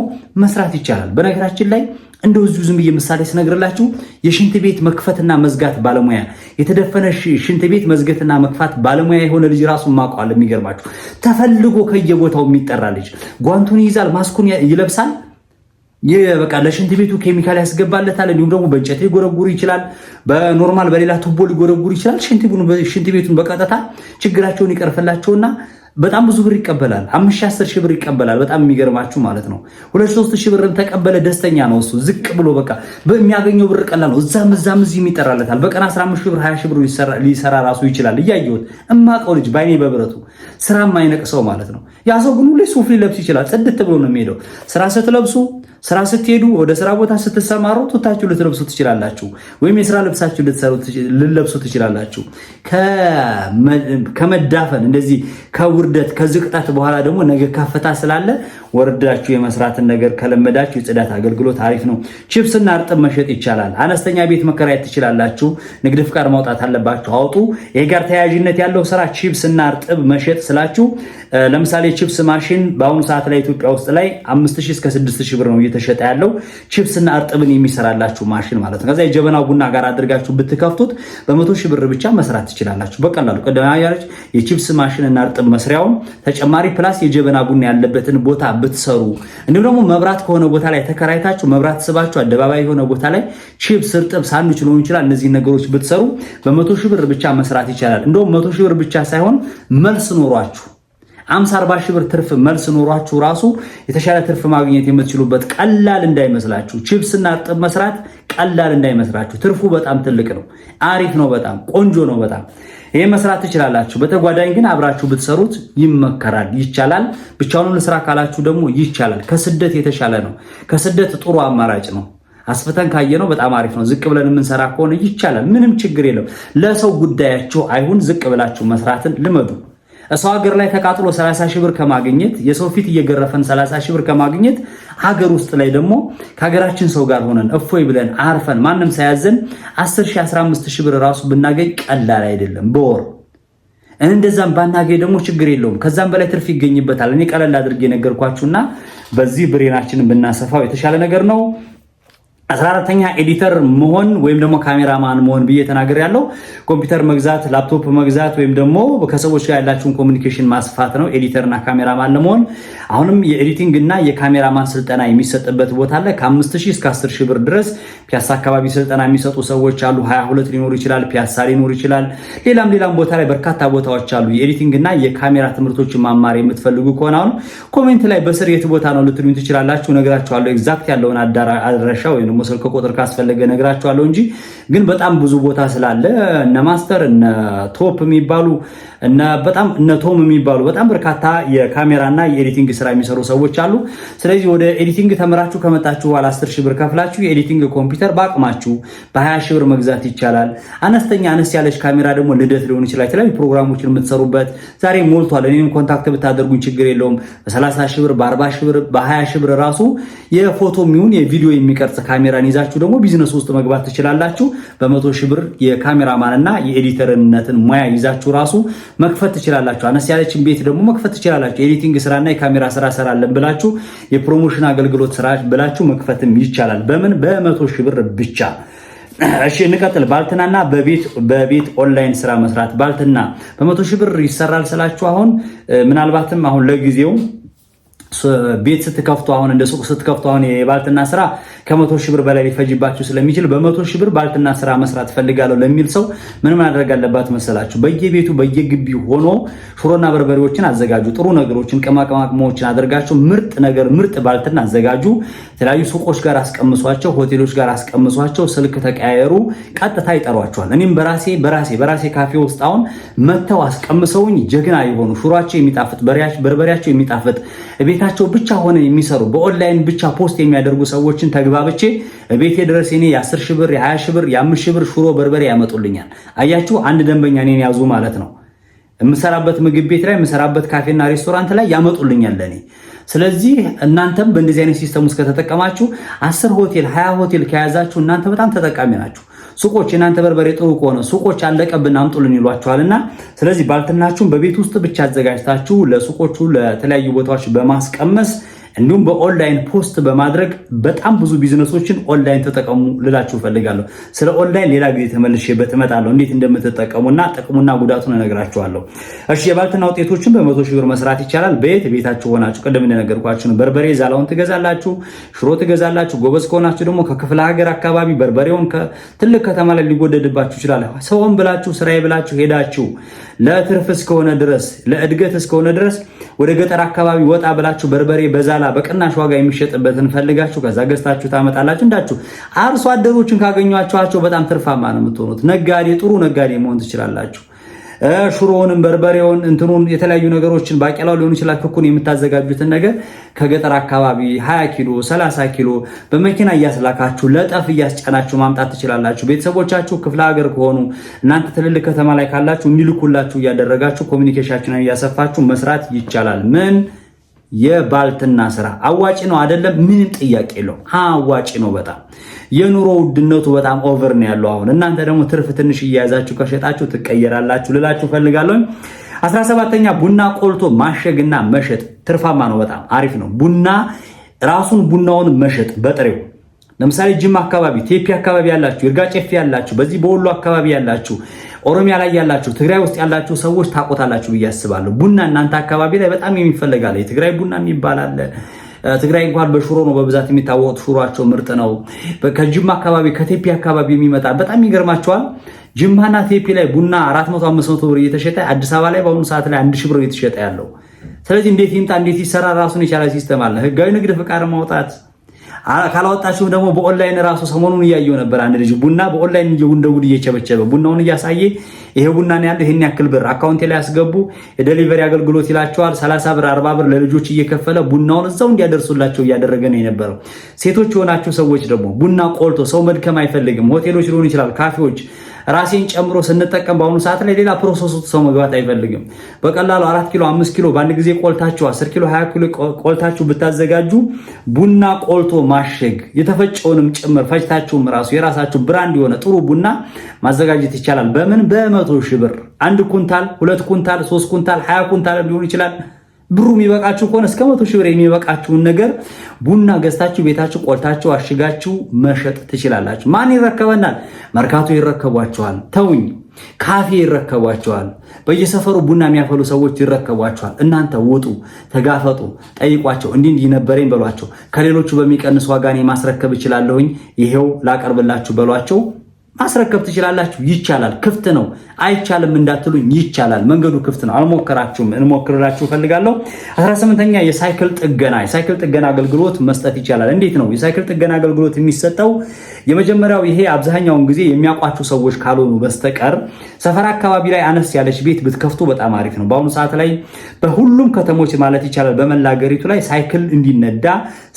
መስራት ይቻላል። በነገራችን ላይ እንደዚህ ዝም ብዬ ምሳሌ ስነግርላችሁ የሽንት ቤት መክፈትና መዝጋት ባለሙያ፣ የተደፈነ ሽንት ቤት መዝጋትና መክፋት ባለሙያ የሆነ ልጅ ራሱን ማቋል። የሚገርማችሁ ተፈልጎ ከየቦታው የሚጠራ ልጅ ጓንቱን ይይዛል፣ ማስኩን ይለብሳል፣ በቃ ለሽንት ቤቱ ኬሚካል ያስገባለታል። እንዲሁም ደግሞ በእንጨት ሊጎረጉር ይችላል፣ በኖርማል በሌላ ቱቦ ሊጎረጉር ይችላል። ሽንት ቤቱን በቀጥታ ችግራቸውን ይቀርፍላቸውና በጣም ብዙ ብር ይቀበላል። 5-10 ሺህ ብር ይቀበላል። በጣም የሚገርማችሁ ማለት ነው 2-3 ሺህ ብርም ተቀበለ ደስተኛ ነው እሱ። ዝቅ ብሎ በቃ በሚያገኘው ብር ቀላል ነው። እዛም እዚህም ይጠራለታል። በቀን 15 ሺህ ብር 20 ሺህ ብር ሊሰራ ራሱ ይችላል። እያየሁት እማቀው ልጅ ባይኔ በብረቱ ስራ የማይነቅ ሰው ማለት ነው። ያ ሰው ግን ሁሌ ሱፍ ሊለብስ ይችላል። ጽድት ብሎ ነው የሚሄደው። ስራ ስትለብሱ፣ ስራ ስትሄዱ፣ ወደ ስራ ቦታ ስትሰማሩ ቱታችሁ ልትለብሱ ትችላላችሁ፣ ወይም የስራ ልብሳችሁ ልትለብሱ ትችላላችሁ። ከመዳፈን እንደዚህ ከውርደት ከዝቅጣት በኋላ ደግሞ ነገ ከፍታ ስላለ ወርዳችሁ የመስራትን ነገር ከለመዳችሁ የጽዳት አገልግሎት አሪፍ ነው። ቺፕስና እርጥብ መሸጥ ይቻላል። አነስተኛ ቤት መከራየት ትችላላችሁ። ንግድ ፍቃድ ማውጣት አለባችሁ፣ አውጡ። ይሄ ጋር ተያያዥነት ያለው ስራ ቺፕስና እርጥብ መሸጥ ስላችሁ ለምሳሌ ቺፕስ ማሽን በአሁኑ ሰዓት ላይ ኢትዮጵያ ውስጥ ላይ 5000 እስከ 6000 ብር ነው እየተሸጠ ያለው ቺፕስና እርጥብን የሚሰራላችሁ ማሽን ማለት ነው። ከዛ የጀበና ቡና ጋር አድርጋችሁ ብትከፍቱት በ100,000 ብር ብቻ መስራት ትችላላችሁ በቀላሉ። ቀደም ያያለች የቺፕስ ማሽን እና እርጥብ መስሪያውን ተጨማሪ ፕላስ የጀበና ቡና ያለበትን ቦታ ብትሰሩ፣ እንዲሁም ደግሞ መብራት ከሆነ ቦታ ላይ ተከራይታችሁ መብራት ስባችሁ አደባባይ የሆነ ቦታ ላይ ቺፕስ፣ እርጥብ፣ ሳንዱች ሊሆን ይችላል እነዚህ ነገሮች ብትሰሩ በ100,000 ብር ብቻ መስራት ይቻላል። እንደውም 100,000 ብር ብቻ ሳይሆን መልስ ኖሯችሁ 50-40 ሺህ ብር ትርፍ መልስ ኖሯችሁ ራሱ የተሻለ ትርፍ ማግኘት የምትችሉበት ቀላል እንዳይመስላችሁ። ቺፕስና እርጥብ መስራት ቀላል እንዳይመስላችሁ። ትርፉ በጣም ትልቅ ነው። አሪፍ ነው። በጣም ቆንጆ ነው። በጣም ይሄ መስራት ትችላላችሁ። በተጓዳኝ ግን አብራችሁ ብትሰሩት ይመከራል፣ ይቻላል። ብቻውን ለስራ ካላችሁ ደግሞ ይቻላል። ከስደት የተሻለ ነው። ከስደት ጥሩ አማራጭ ነው። አስፍተን ካየነው በጣም አሪፍ ነው። ዝቅ ብለን የምንሰራ ከሆነ ይቻላል። ምንም ችግር የለም። ለሰው ጉዳያችሁ አይሁን። ዝቅ ብላችሁ መስራትን ልመዱ። ሰው ሀገር ላይ ተቃጥሎ 30 ሺህ ብር ከማግኘት የሰው ፊት እየገረፈን 30 ሺህ ብር ከማግኘት ሀገር ውስጥ ላይ ደግሞ ከሀገራችን ሰው ጋር ሆነን እፎይ ብለን አርፈን ማንም ሳያዘን 10 ሺህ 15 ሺህ ብር ራሱ ብናገኝ ቀላል አይደለም በወር። እንደዛም ባናገኝ ደግሞ ችግር የለውም። ከዛም በላይ ትርፍ ይገኝበታል። እኔ ቀለል አድርጌ ነገርኳችሁና በዚህ ብሬናችንን ብናሰፋው የተሻለ ነገር ነው። 14ኛ ኤዲተር መሆን ወይም ደግሞ ካሜራማን መሆን ብዬ ተናገር ያለው ኮምፒውተር መግዛት፣ ላፕቶፕ መግዛት ወይም ደግሞ ከሰዎች ጋር ያላችሁን ኮሚኒኬሽን ማስፋት ነው። ኤዲተርና ካሜራማን ለመሆን አሁንም የኤዲቲንግ እና የካሜራማን ስልጠና የሚሰጥበት ቦታ አለ። ከ5000 እስከ 10000 ብር ድረስ ፒያሳ አካባቢ ስልጠና የሚሰጡ ሰዎች አሉ። 22 ሊኖር ይችላል፣ ፒያሳ ሊኖር ይችላል፣ ሌላም ቦታ ላይ በርካታ ቦታዎች አሉ። የኤዲቲንግ እና የካሜራ ትምህርቶችን ማማር የምትፈልጉ ከሆነ አሁን ኮሜንት ላይ በስር የት ቦታ ነው ልትሉኝ ትችላላችሁ። ነግራችኋለሁ ኤግዛክት ያለውን አድራሻ ወይም ስልክ ቁጥር ካስፈለገ ነግራችኋለሁ እንጂ ግን በጣም ብዙ ቦታ ስላለ እነ ማስተር እነ ቶፕ የሚባሉ እነ ቶም የሚባሉ በጣም በርካታ የካሜራና የኤዲቲንግ ስራ የሚሰሩ ሰዎች አሉ። ስለዚህ ወደ ኤዲቲንግ ተምራችሁ ከመጣችሁ በኋላ 10 ሺህ ብር ከፍላችሁ የኤዲቲንግ ኮምፒውተር በአቅማችሁ በ20 ሺህ ብር መግዛት ይቻላል። አነስ ያለች ካሜራ ደግሞ ልደት ሊሆን ይችላል። የተለያዩ ፕሮግራሞችን የምትሰሩበት ዛሬ ሞልቷል። እኔም ኮንታክት ብታደርጉኝ ችግር የለውም። በ30 ሺህ ብር በ40 ሺህ ብር በ20 ሺህ ብር ራሱ የፎቶ የሚሆን የቪዲዮ የሚቀርጽ ካሜራን ይዛችሁ ደግሞ ቢዝነስ ውስጥ መግባት ትችላላችሁ። በ100 ሺህ ብር የካሜራማንና የኤዲተርነትን ሙያ ይዛችሁ ራሱ መክፈት ትችላላችሁ። አነስ ያለችን ቤት ደግሞ መክፈት ትችላላችሁ። ኤዲቲንግ ስራና የካሜራ ስራ ሰራለን ብላችሁ የፕሮሞሽን አገልግሎት ስራ ብላችሁ መክፈትም ይቻላል። በምን በ100 ሺህ ብር ብቻ። እሺ እንቀጥል። ባልትናና በቤት ኦንላይን ስራ መስራት። ባልትና በ100 ሺህ ብር ይሰራል ስላችሁ አሁን ምናልባትም አሁን ለጊዜው ቤት ስትከፍቱ አሁን እንደ ሱቅ ስትከፍቱ አሁን የባልትና ስራ ከ100 ሺህ ብር በላይ ሊፈጅባችሁ ስለሚችል በ100 ሺህ ብር ባልትና ስራ መስራት ፈልጋለሁ ለሚል ሰው ምን ማድረግ አለባት መሰላችሁ? በየቤቱ በየግቢው ሆኖ ሽሮና በርበሬዎችን አዘጋጁ። ጥሩ ነገሮችን ቅመማቅሞችን አድርጋችሁ ምርጥ ባልትና አዘጋጁ። የተለያዩ ሱቆች ጋር አስቀምሷቸው፣ ሆቴሎች ጋር አስቀምሷቸው። ስልክ ተቀያየሩ፣ ቀጥታ ይጠሯቸዋል። እኔም በራሴ ካፌ ውስጥ አሁን መተው አስቀምሰውኝ ጀግና የሆኑ ሽሯቸው የሚጣፍጥ በርበሬያቸው የሚጣፍጥ ቤታቸው ብቻ ሆነ የሚሰሩ በኦንላይን ብቻ ፖስት የሚያደርጉ ሰዎችን ተግባብቼ ቤቴ ድረስ እኔ የ10 ሺህ ብር የ20 ሺህ ብር የ5 ሺህ ብር ሽሮ በርበሬ ያመጡልኛል። አያችሁ፣ አንድ ደንበኛ እኔን ያዙ ማለት ነው። የምሰራበት ምግብ ቤት ላይ የምሰራበት ካፌና ሬስቶራንት ላይ ያመጡልኛል ለኔ። ስለዚህ እናንተም በእንደዚህ አይነት ሲስተም ውስጥ ከተጠቀማችሁ 10 ሆቴል 20 ሆቴል ከያዛችሁ እናንተ በጣም ተጠቃሚ ናችሁ። ሱቆች እናንተ በርበሬ ጥሩ ከሆነ ሱቆች አለቀብን አምጡልን ይሏችኋልና ስለዚህ ባልትናችሁን በቤት ውስጥ ብቻ አዘጋጅታችሁ ለሱቆቹ ለተለያዩ ቦታዎች በማስቀመስ እንዲሁም በኦንላይን ፖስት በማድረግ በጣም ብዙ ቢዝነሶችን ኦንላይን ተጠቀሙ ልላችሁ ፈልጋለሁ። ስለ ኦንላይን ሌላ ጊዜ ተመልሼበት እመጣለሁ፣ እንዴት እንደምትጠቀሙና ጥቅሙና ጉዳቱን እነግራችኋለሁ። እሺ የባልትና ውጤቶችን በ100 ሺህ ብር መስራት ይቻላል። ቤታችሁ ሆናችሁ ቅድም እንደነገርኳችሁ ነው። በርበሬ ዛላውን ትገዛላችሁ፣ ሽሮ ትገዛላችሁ። ጎበዝ ከሆናችሁ ደግሞ ከክፍለ ሀገር አካባቢ በርበሬውን ከትልቅ ከተማ ላይ ሊጎደድባችሁ ይችላል። ሰውን ብላችሁ ስራዬ ብላችሁ ሄዳችሁ ለትርፍ እስከሆነ ድረስ ለእድገት እስከሆነ ድረስ ወደ ገጠር አካባቢ ወጣ ብላችሁ በርበሬ በዛላ በቅናሽ ዋጋ የሚሸጥበትን ፈልጋችሁ ከዛ ገዝታችሁ ታመጣላችሁ። እንዳችሁ አርሶ አደሮችን ካገኟቸዋቸው በጣም ትርፋማ ነው የምትሆኑት። ነጋዴ ጥሩ ነጋዴ መሆን ትችላላችሁ። ሽሮውንም በርበሬውን እንትኑን የተለያዩ ነገሮችን ባቄላው ሊሆን ይችላል ክኩን የምታዘጋጁትን ነገር ከገጠር አካባቢ 20 ኪሎ 30 ኪሎ በመኪና እያስላካችሁ ለጠፍ እያስጫናችሁ ማምጣት ትችላላችሁ። ቤተሰቦቻችሁ ክፍለ ሀገር ከሆኑ እናንተ ትልልቅ ከተማ ላይ ካላችሁ እንዲልኩላችሁ እያደረጋችሁ ኮሚኒኬሽናችንን እያሰፋችሁ መስራት ይቻላል። ምን የባልትና ስራ አዋጭ ነው አይደለም? ምንም ጥያቄ የለው። አዋጭ ነው በጣም። የኑሮ ውድነቱ በጣም ኦቨር ነው ያለው። አሁን እናንተ ደግሞ ትርፍ ትንሽ እያያዛችሁ ከሸጣችሁ ትቀየራላችሁ ልላችሁ ፈልጋለሁ። 17ኛ ቡና ቆልቶ ማሸግና መሸጥ ትርፋማ ነው፣ በጣም አሪፍ ነው። ቡና ራሱን ቡናውን መሸጥ በጥሬው ለምሳሌ ጅማ አካባቢ ቴፒ አካባቢ ያላችሁ ይርጋ ጨፌ ያላችሁ በዚህ በወሎ አካባቢ ያላችሁ ኦሮሚያ ላይ ያላችሁ ትግራይ ውስጥ ያላችሁ ሰዎች ታቆታላችሁ ብዬ አስባለሁ። ቡና እናንተ አካባቢ ላይ በጣም የሚፈልጋል። የትግራይ ቡና የሚባል አለ። ትግራይ እንኳን በሽሮ ነው በብዛት የሚታወቁት። ሽሮአቸው ምርጥ ነው። ከጅማ አካባቢ ከቴፒ አካባቢ የሚመጣ በጣም ይገርማቸዋል። ጅማና ቴፒ ላይ ቡና 400 500 ብር እየተሸጠ አዲስ አበባ ላይ በአሁኑ ሰዓት ላይ 1000 ብር እየተሸጠ ያለው። ስለዚህ እንዴት ይምጣ እንዴት ይሰራ ራሱን የቻለ ሲስተም አለ። ህጋዊ ንግድ ፍቃድ ማውጣት ካላወጣችሁ ደግሞ በኦንላይን ራሱ ሰሞኑን እያየው ነበር። አንድ ልጅ ቡና በኦንላይን እንደ ጉድ እየቸበቸበ ቡናውን እያሳየ ይሄ ቡና ነው ያለው ይሄን ያክል ብር አካውንቴ ላይ ያስገቡ የዴሊቨሪ አገልግሎት ይላቸዋል። 30 ብር 40 ብር ለልጆች እየከፈለ ቡናውን እዛው እንዲያደርሱላቸው እያደረገ ነው የነበረው። ሴቶች የሆናችሁ ሰዎች ደግሞ ቡና ቆልቶ ሰው መድከም አይፈልግም። ሆቴሎች ሊሆን ይችላል፣ ካፌዎች ራሴን ጨምሮ ስንጠቀም በአሁኑ ሰዓት ላይ ሌላ ፕሮሰስ ውስጥ ሰው መግባት አይፈልግም። በቀላሉ 4 ኪሎ 5 ኪሎ በአንድ ጊዜ ቆልታችሁ 10 ኪሎ 20 ኪሎ ቆልታችሁ ብታዘጋጁ ቡና ቆልቶ ማሸግ የተፈጨውንም ጭምር ፈጭታችሁም ራሱ የራሳችሁ ብራንድ የሆነ ጥሩ ቡና ማዘጋጀት ይቻላል። በምን በ100 ሺህ ብር 1 ኩንታል 2 ኩንታል 3 ኩንታል 20 ኩንታል ሊሆን ይችላል። ብሩ የሚበቃችሁ ከሆነ እስከ 100 ሺህ ብር የሚበቃችሁን ነገር ቡና ገዝታችሁ ቤታችሁ ቆልታችሁ አሽጋችሁ መሸጥ ትችላላችሁ። ማን ይረከበናል? መርካቶ ይረከቧቸዋል። ተውኝ፣ ካፌ ይረከቧቸዋል። በየሰፈሩ ቡና የሚያፈሉ ሰዎች ይረከቧቸዋል። እናንተ ውጡ፣ ተጋፈጡ፣ ጠይቋቸው። እንዲህ ነበረኝ በሏቸው። ከሌሎቹ በሚቀንስ ዋጋ እኔ ማስረከብ እችላለሁኝ፣ ይሄው ላቀርብላችሁ በሏቸው። ማስረከብ ትችላላችሁ። ይቻላል። ክፍት ነው። አይቻልም እንዳትሉኝ፣ ይቻላል። መንገዱ ክፍት ነው። አልሞከራችሁም፣ እንሞክርላችሁ ፈልጋለሁ። 18ኛ የሳይክል ጥገና አገልግሎት መስጠት ይቻላል። እንዴት ነው የሳይክል ጥገና አገልግሎት የሚሰጠው? የመጀመሪያው ይሄ አብዛኛውን ጊዜ የሚያውቋችሁ ሰዎች ካልሆኑ በስተቀር ሰፈር አካባቢ ላይ አነስ ያለች ቤት ብትከፍቱ በጣም አሪፍ ነው። በአሁኑ ሰዓት ላይ በሁሉም ከተሞች ማለት ይቻላል በመላ ሀገሪቱ ላይ ሳይክል እንዲነዳ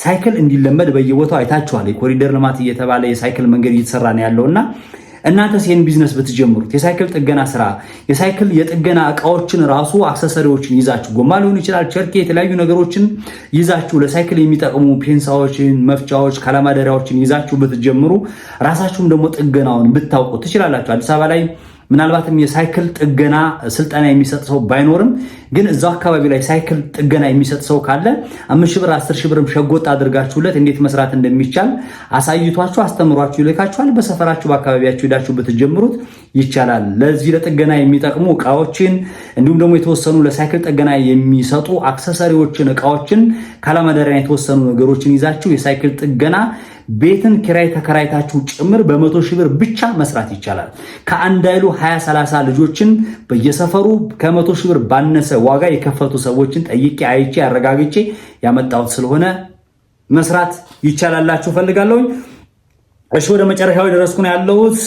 ሳይክል እንዲለመድ በየቦታው አይታችኋል። የኮሪደር ልማት እየተባለ የሳይክል መንገድ እየተሰራ ነው ያለውና እናንተስ ይሄን ቢዝነስ ብትጀምሩት የሳይክል ጥገና ስራ የሳይክል የጥገና እቃዎችን ራሱ አክሰሰሪዎችን ይዛችሁ ጎማ ሊሆን ይችላል ቸርኬ የተለያዩ ነገሮችን ይዛችሁ ለሳይክል የሚጠቅሙ ፔንሳዎችን መፍቻዎች ካላማደሪያዎችን ይዛችሁ ብትጀምሩ ራሳችሁም ደግሞ ጥገናውን ብታውቁ ትችላላችሁ። አዲስ አበባ ላይ ምናልባትም የሳይክል ጥገና ስልጠና የሚሰጥ ሰው ባይኖርም ግን እዛው አካባቢ ላይ ሳይክል ጥገና የሚሰጥ ሰው ካለ 5 ሺህ ብር 10 ሺህ ብርም ሸጎጥ አድርጋችሁለት እንዴት መስራት እንደሚቻል አሳይቷችሁ አስተምሯችሁ ይልካችኋል። በሰፈራችሁ በአካባቢያችሁ ሄዳችሁ ብትጀምሩት ይቻላል። ለዚህ ለጥገና የሚጠቅሙ እቃዎችን እንዲሁም ደግሞ የተወሰኑ ለሳይክል ጥገና የሚሰጡ አክሰሰሪዎችን እቃዎችን ካላማደሪያ የተወሰኑ ነገሮችን ይዛችሁ የሳይክል ጥገና ቤትን ኪራይ ተከራይታችሁ ጭምር በ100 ሺህ ብር ብቻ መስራት ይቻላል። ከአንድ አይሉ 20 30 ልጆችን በየሰፈሩ ከ100 ሺህ ብር ባነሰ ዋጋ የከፈቱ ሰዎችን ጠይቄ አይቼ አረጋግጬ ያመጣሁት ስለሆነ መስራት ይቻላላችሁ ፈልጋለሁ። እሺ ወደ መጨረሻው ደረስኩ ነው ያለሁት።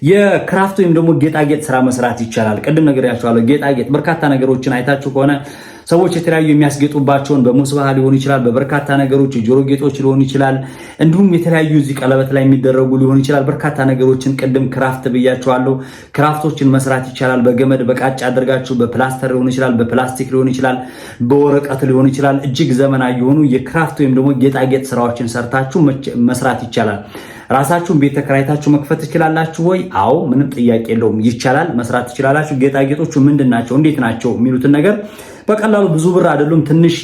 የክራፍት ወይም ደግሞ ጌጣጌጥ ስራ መስራት ይቻላል። ቅድም ነግሬያችኋለሁ። ጌጣጌጥ በርካታ ነገሮችን አይታችሁ ከሆነ ሰዎች የተለያዩ የሚያስጌጡባቸውን በሙስባህ ሊሆን ይችላል፣ በበርካታ ነገሮች የጆሮ ጌጦች ሊሆን ይችላል፣ እንዲሁም የተለያዩ እዚህ ቀለበት ላይ የሚደረጉ ሊሆን ይችላል። በርካታ ነገሮችን ቅድም ክራፍት ብያቸዋለሁ። ክራፍቶችን መስራት ይቻላል። በገመድ በቃጫ አድርጋችሁ በፕላስተር ሊሆን ይችላል፣ በፕላስቲክ ሊሆን ይችላል፣ በወረቀት ሊሆን ይችላል። እጅግ ዘመናዊ የሆኑ የክራፍት ወይም ደግሞ ጌጣጌጥ ስራዎችን ሰርታችሁ መስራት ይቻላል። ራሳችሁን ቤት ተከራይታችሁ መክፈት ትችላላችሁ ወይ? አዎ፣ ምንም ጥያቄ የለውም፣ ይቻላል፣ መስራት ትችላላችሁ። ጌጣጌጦቹ ምንድን ናቸው፣ እንዴት ናቸው የሚሉትን ነገር በቀላሉ ብዙ ብር አይደሉም። ትንሽ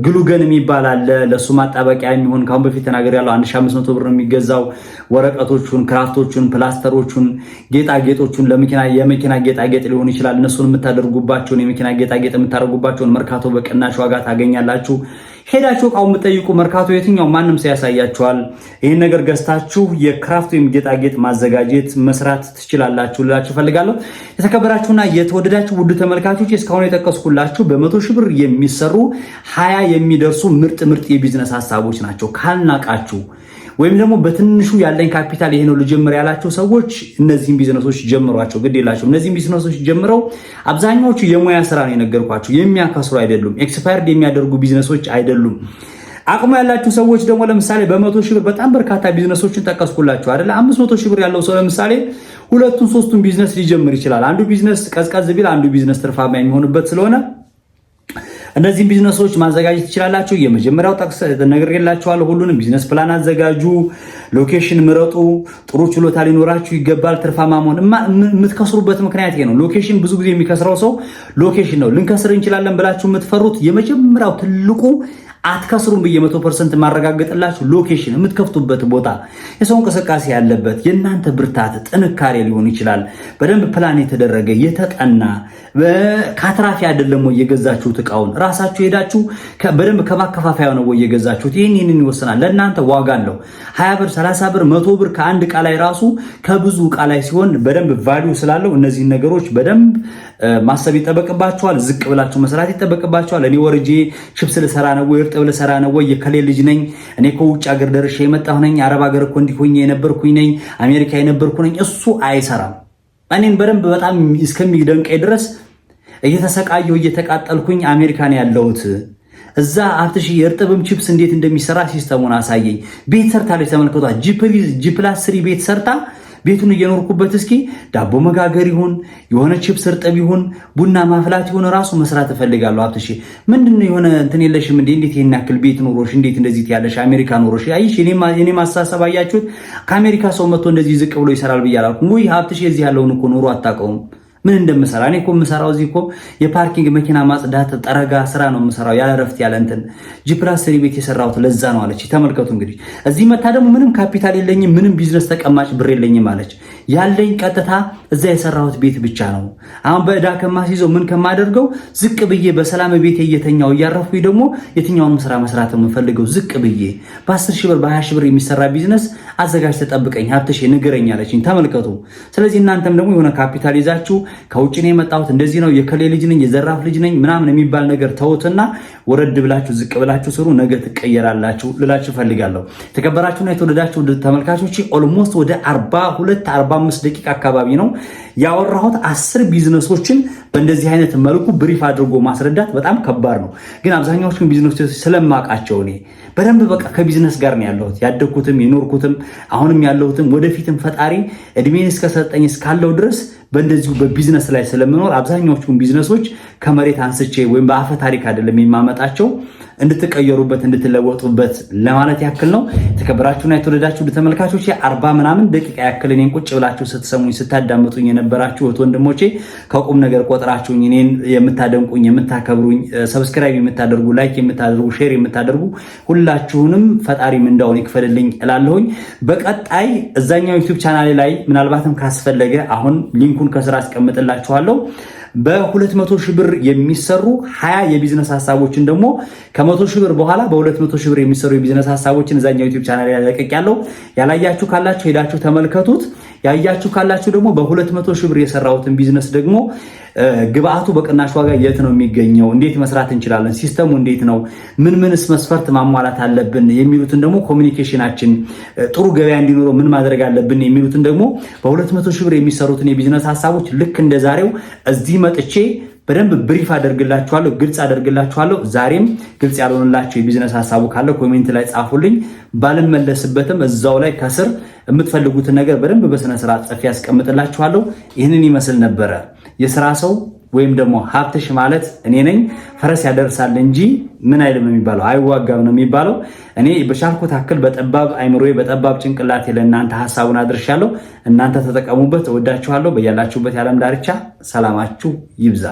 ግሉገን የሚባል አለ፣ ለሱ ማጣበቂያ የሚሆን ካሁን በፊት ተናገር ያለው 1500 ብር ነው የሚገዛው። ወረቀቶቹን፣ ክራፍቶቹን፣ ፕላስተሮቹን፣ ጌጣጌጦቹን የመኪና ጌጣጌጥ ሊሆን ይችላል። እነሱን የምታደርጉባቸውን የመኪና ጌጣጌጥ የምታደርጉባቸውን መርካቶ በቅናሽ ዋጋ ታገኛላችሁ። ሄዳችሁ እቃው የምትጠይቁ መርካቶ የትኛው ማንም ሰው ያሳያችኋል። ይህን ነገር ገዝታችሁ የክራፍት ወይም ጌጣጌጥ ማዘጋጀት መስራት ትችላላችሁ ልላችሁ ፈልጋለሁ። የተከበራችሁና የተወደዳችሁ ውድ ተመልካቾች እስካሁን የጠቀስኩላችሁ በ100 ሺህ ብር የሚሰሩ 20 የሚደርሱ ምርጥ የቢዝነስ ሀሳቦች ናቸው። ካልናቃችሁ ወይም ደግሞ በትንሹ ያለኝ ካፒታል ይሄ ነው ልጀምር ያላችሁ ሰዎች እነዚህን ቢዝነሶች ጀምሯቸው፣ ግድ የላችሁ። እነዚህን ቢዝነሶች ጀምረው አብዛኛዎቹ የሙያ ስራ ነው የነገርኳችሁ፣ የሚያከስሩ አይደሉም፣ ኤክስፓየርድ የሚያደርጉ ቢዝነሶች አይደሉም። አቅሙ ያላችሁ ሰዎች ደግሞ ለምሳሌ በ100 ሺህ ብር በጣም በርካታ ቢዝነሶችን ጠቀስኩላችሁ አይደለ? 500 ሺህ ብር ያለው ሰው ለምሳሌ 2-3 ቢዝነስ ሊጀምር ይችላል። አንዱ ቢዝነስ ቀዝቀዝ ቢል አንዱ ቢዝነስ ትርፋማ የሚሆንበት ስለሆነ እነዚህን ቢዝነሶች ማዘጋጀት ትችላላችሁ። የመጀመሪያው ጠቅስ ነግሬላችኋለሁ። ሁሉንም ቢዝነስ ፕላን አዘጋጁ፣ ሎኬሽን ምረጡ፣ ጥሩ ችሎታ ሊኖራችሁ ይገባል። ትርፋማ መሆን የምትከስሩበት ምክንያት ይሄ ነው። ሎኬሽን ብዙ ጊዜ የሚከስረው ሰው ሎኬሽን ነው። ልንከስር እንችላለን ብላችሁ የምትፈሩት የመጀመሪያው ትልቁ አትከስሩም ብዬ 100% ማረጋገጥላችሁ ሎኬሽን፣ የምትከፍቱበት ቦታ፣ የሰው እንቅስቃሴ ያለበት፣ የእናንተ ብርታት ጥንካሬ ሊሆን ይችላል። በደንብ ፕላን የተደረገ የተጠና ካትራፊ አይደለም ወይ የገዛችሁት እቃውን ራሳችሁ ሄዳችሁ በደንብ ከማከፋፈያ ነው ወይ የገዛችሁት? ይሄንን ይወስናል። ለእናንተ ዋጋ አለው። 20 ብር 30 ብር 100 ብር ከአንድ እቃ ላይ ራሱ ከብዙ እቃ ላይ ሲሆን በደንብ ቫልዩ ስላለው እነዚህን ነገሮች በደንብ ማሰብ ይጠበቅባቸዋል። ዝቅ ብላችሁ መስራት ይጠበቅባቸዋል። እኔ ወርጄ ቺፕስ ልሰራ ነው ወይ እርጥብ ልሰራ ነው ወይ የከሌ ልጅ ነኝ እኔ ከውጭ ሀገር ደርሼ የመጣሁ ነኝ አረብ ሀገር እኮ እንዲሆኝ የነበርኩኝ ነኝ አሜሪካ የነበርኩ ነኝ፣ እሱ አይሰራም። እኔን በደንብ በጣም እስከሚደንቀኝ ድረስ እየተሰቃየሁ እየተቃጠልኩኝ አሜሪካን ያለሁት እዛ አፍትሽ የእርጥብም ቺፕስ እንዴት እንደሚሰራ ሲስተሙን አሳየኝ። ቤት ሰርታለች፣ ተመልከቷት። G+3 ቤት ሰርታ ቤቱን እየኖርኩበት እስኪ ዳቦ መጋገር ይሁን የሆነ ቺፕስ እርጥብ ይሁን ቡና ማፍላት ይሁን ራሱ መስራት እፈልጋለሁ። አፍትሽ ምንድነው የሆነ እንትን የለሽም እንዴ? እንዴት ይሄን ያክል ቤት ኖሮሽ እንዴት እንደዚህ ያለሽ አሜሪካ ኖሮሽ? አይሽ እኔ ማሳሰብ አያችሁት? ከአሜሪካ ሰው መጥቶ እንደዚህ ዝቅ ብሎ ይሰራል ብያላልኩም ወይ? አፍትሽ እዚህ ያለውን እኮ ኖሮ አታውቀውም። ምን እንደምሰራ እኔ እኮ የምሰራው እዚህ እኮ የፓርኪንግ መኪና ማጽዳት ጠረጋ ስራ ነው የምሰራው፣ ያለ ረፍት ያለ እንትን G+3 ቤት የሰራሁት ለዛ ነው አለች። ተመልከቱ እንግዲህ እዚህ መታ ደግሞ ምንም ካፒታል የለኝም ምንም ቢዝነስ ተቀማጭ ብር የለኝም አለች። ያለኝ ቀጥታ እዛ የሰራሁት ቤት ብቻ ነው። አሁን በእዳ ከማስይዘው ምን ከማደርገው ዝቅ ብዬ በሰላም ቤቴ እየተኛው እያረፍኩኝ ደግሞ የትኛውንም ስራ መስራት የምፈልገው ዝቅ ብዬ በ10 ሺህ ብር በ20 ሺህ ብር የሚሰራ ቢዝነስ አዘጋጅ ተጠብቀኝ ሀብትሽ ንገረኝ አለችኝ። ተመልከቱ። ስለዚህ እናንተም ደግሞ የሆነ ካፒታል ይዛችሁ ከውጭ ነው የመጣሁት እንደዚህ ነው የከሌ ልጅ ነኝ የዘራፍ ልጅ ነኝ ምናምን የሚባል ነገር ተውትና ወረድ ብላችሁ ዝቅ ብላችሁ ስሩ፣ ነገ ትቀየራላችሁ ልላችሁ ፈልጋለሁ። የተከበራችሁና የተወደዳችሁ ተመልካቾች ኦልሞስት ወደ 42-45 ደቂቃ አካባቢ ነው ያወራሁት። 10 ቢዝነሶችን በእንደዚህ አይነት መልኩ ብሪፍ አድርጎ ማስረዳት በጣም ከባድ ነው፣ ግን አብዛኛዎቹን ቢዝነሶች ስለማውቃቸው እኔ በደንብ በቃ ከቢዝነስ ጋር ነው ያለሁት፣ ያደግኩትም የኖርኩትም አሁንም ያለሁትም ወደፊትም ፈጣሪ እድሜን እስከሰጠኝ እስካለው ድረስ በእንደዚሁ በቢዝነስ ላይ ስለምኖር አብዛኛዎቹን ቢዝነሶች ከመሬት አንስቼ ወይም በአፈ ታሪክ አይደለም የማመጣቸው፣ እንድትቀየሩበት እንድትለወጡበት ለማለት ያክል ነው። የተከበራችሁና የተወደዳችሁ ተመልካቾች 40 ምናምን ደቂቃ ያክል እኔን ቁጭ ብላችሁ ስትሰሙኝ ስታዳምጡኝ የነበራችሁ ወንድሞቼ ከቁም ነገር ቆጥራችሁኝ እኔን የምታደንቁኝ የምታከብሩኝ፣ ሰብስክራይብ የምታደርጉ፣ ላይክ የምታደርጉ፣ ሼር የምታደርጉ ሁላችሁንም ፈጣሪ ምንዳውን ይክፈልልኝ እላለሁኝ። በቀጣይ እዛኛው ዩቲዩብ ቻናሌ ላይ ምናልባትም ካስፈለገ አሁን ሊንኩን ከስራ አስቀምጥላችኋለሁ በ200 ሺህ ብር የሚሰሩ 20 የቢዝነስ ሀሳቦችን ደግሞ ከ100 ሺህ ብር በኋላ በ200 ሺህ ብር የሚሰሩ የቢዝነስ ሀሳቦችን እዛኛው ዩቲዩብ ቻናል ላይ ለቀቅያለሁ። ያላያችሁ ካላችሁ ሄዳችሁ ተመልከቱት። ያያችሁ ካላችሁ ደግሞ በ200 ሺህ ብር የሰራሁትን ቢዝነስ ደግሞ ግብአቱ በቅናሽ ዋጋ የት ነው የሚገኘው፣ እንዴት መስራት እንችላለን፣ ሲስተሙ እንዴት ነው፣ ምንስ መስፈርት ማሟላት አለብን የሚሉትን ደግሞ ኮሚኒኬሽናችን ጥሩ ገበያ እንዲኖረው ምን ማድረግ አለብን የሚሉትን ደግሞ በ200 ሺህ ብር የሚሰሩትን የቢዝነስ ሀሳቦች ልክ እንደዛሬው እዚህ መጥቼ በደንብ ብሪፍ አደርግላችኋለሁ፣ ግልጽ አደርግላችኋለሁ። ዛሬም ግልጽ ያልሆነላችሁ የቢዝነስ ሐሳቡ ካለ ኮሜንት ላይ ጻፉልኝ። ባልመለስበትም እዛው ላይ ከስር የምትፈልጉትን ነገር በደንብ በስነ ስርዓት ጽፌ ያስቀምጥላችኋለሁ። ይህንን ይመስል ነበረ የሥራ ሰው ወይም ደግሞ ሀብትሽ ማለት እኔ ነኝ። ፈረስ ያደርሳል እንጂ ምን አይልም ነው የሚባለው፣ አይዋጋም ነው የሚባለው። እኔ በቻልኩት አክል በጠባብ አይምሮዬ በጠባብ ጭንቅላቴ ለእናንተ ሐሳቡን አድርሻለሁ። እናንተ ተጠቀሙበት። እወዳችኋለሁ። በያላችሁበት የዓለም ዳርቻ ሰላማችሁ ይብዛ።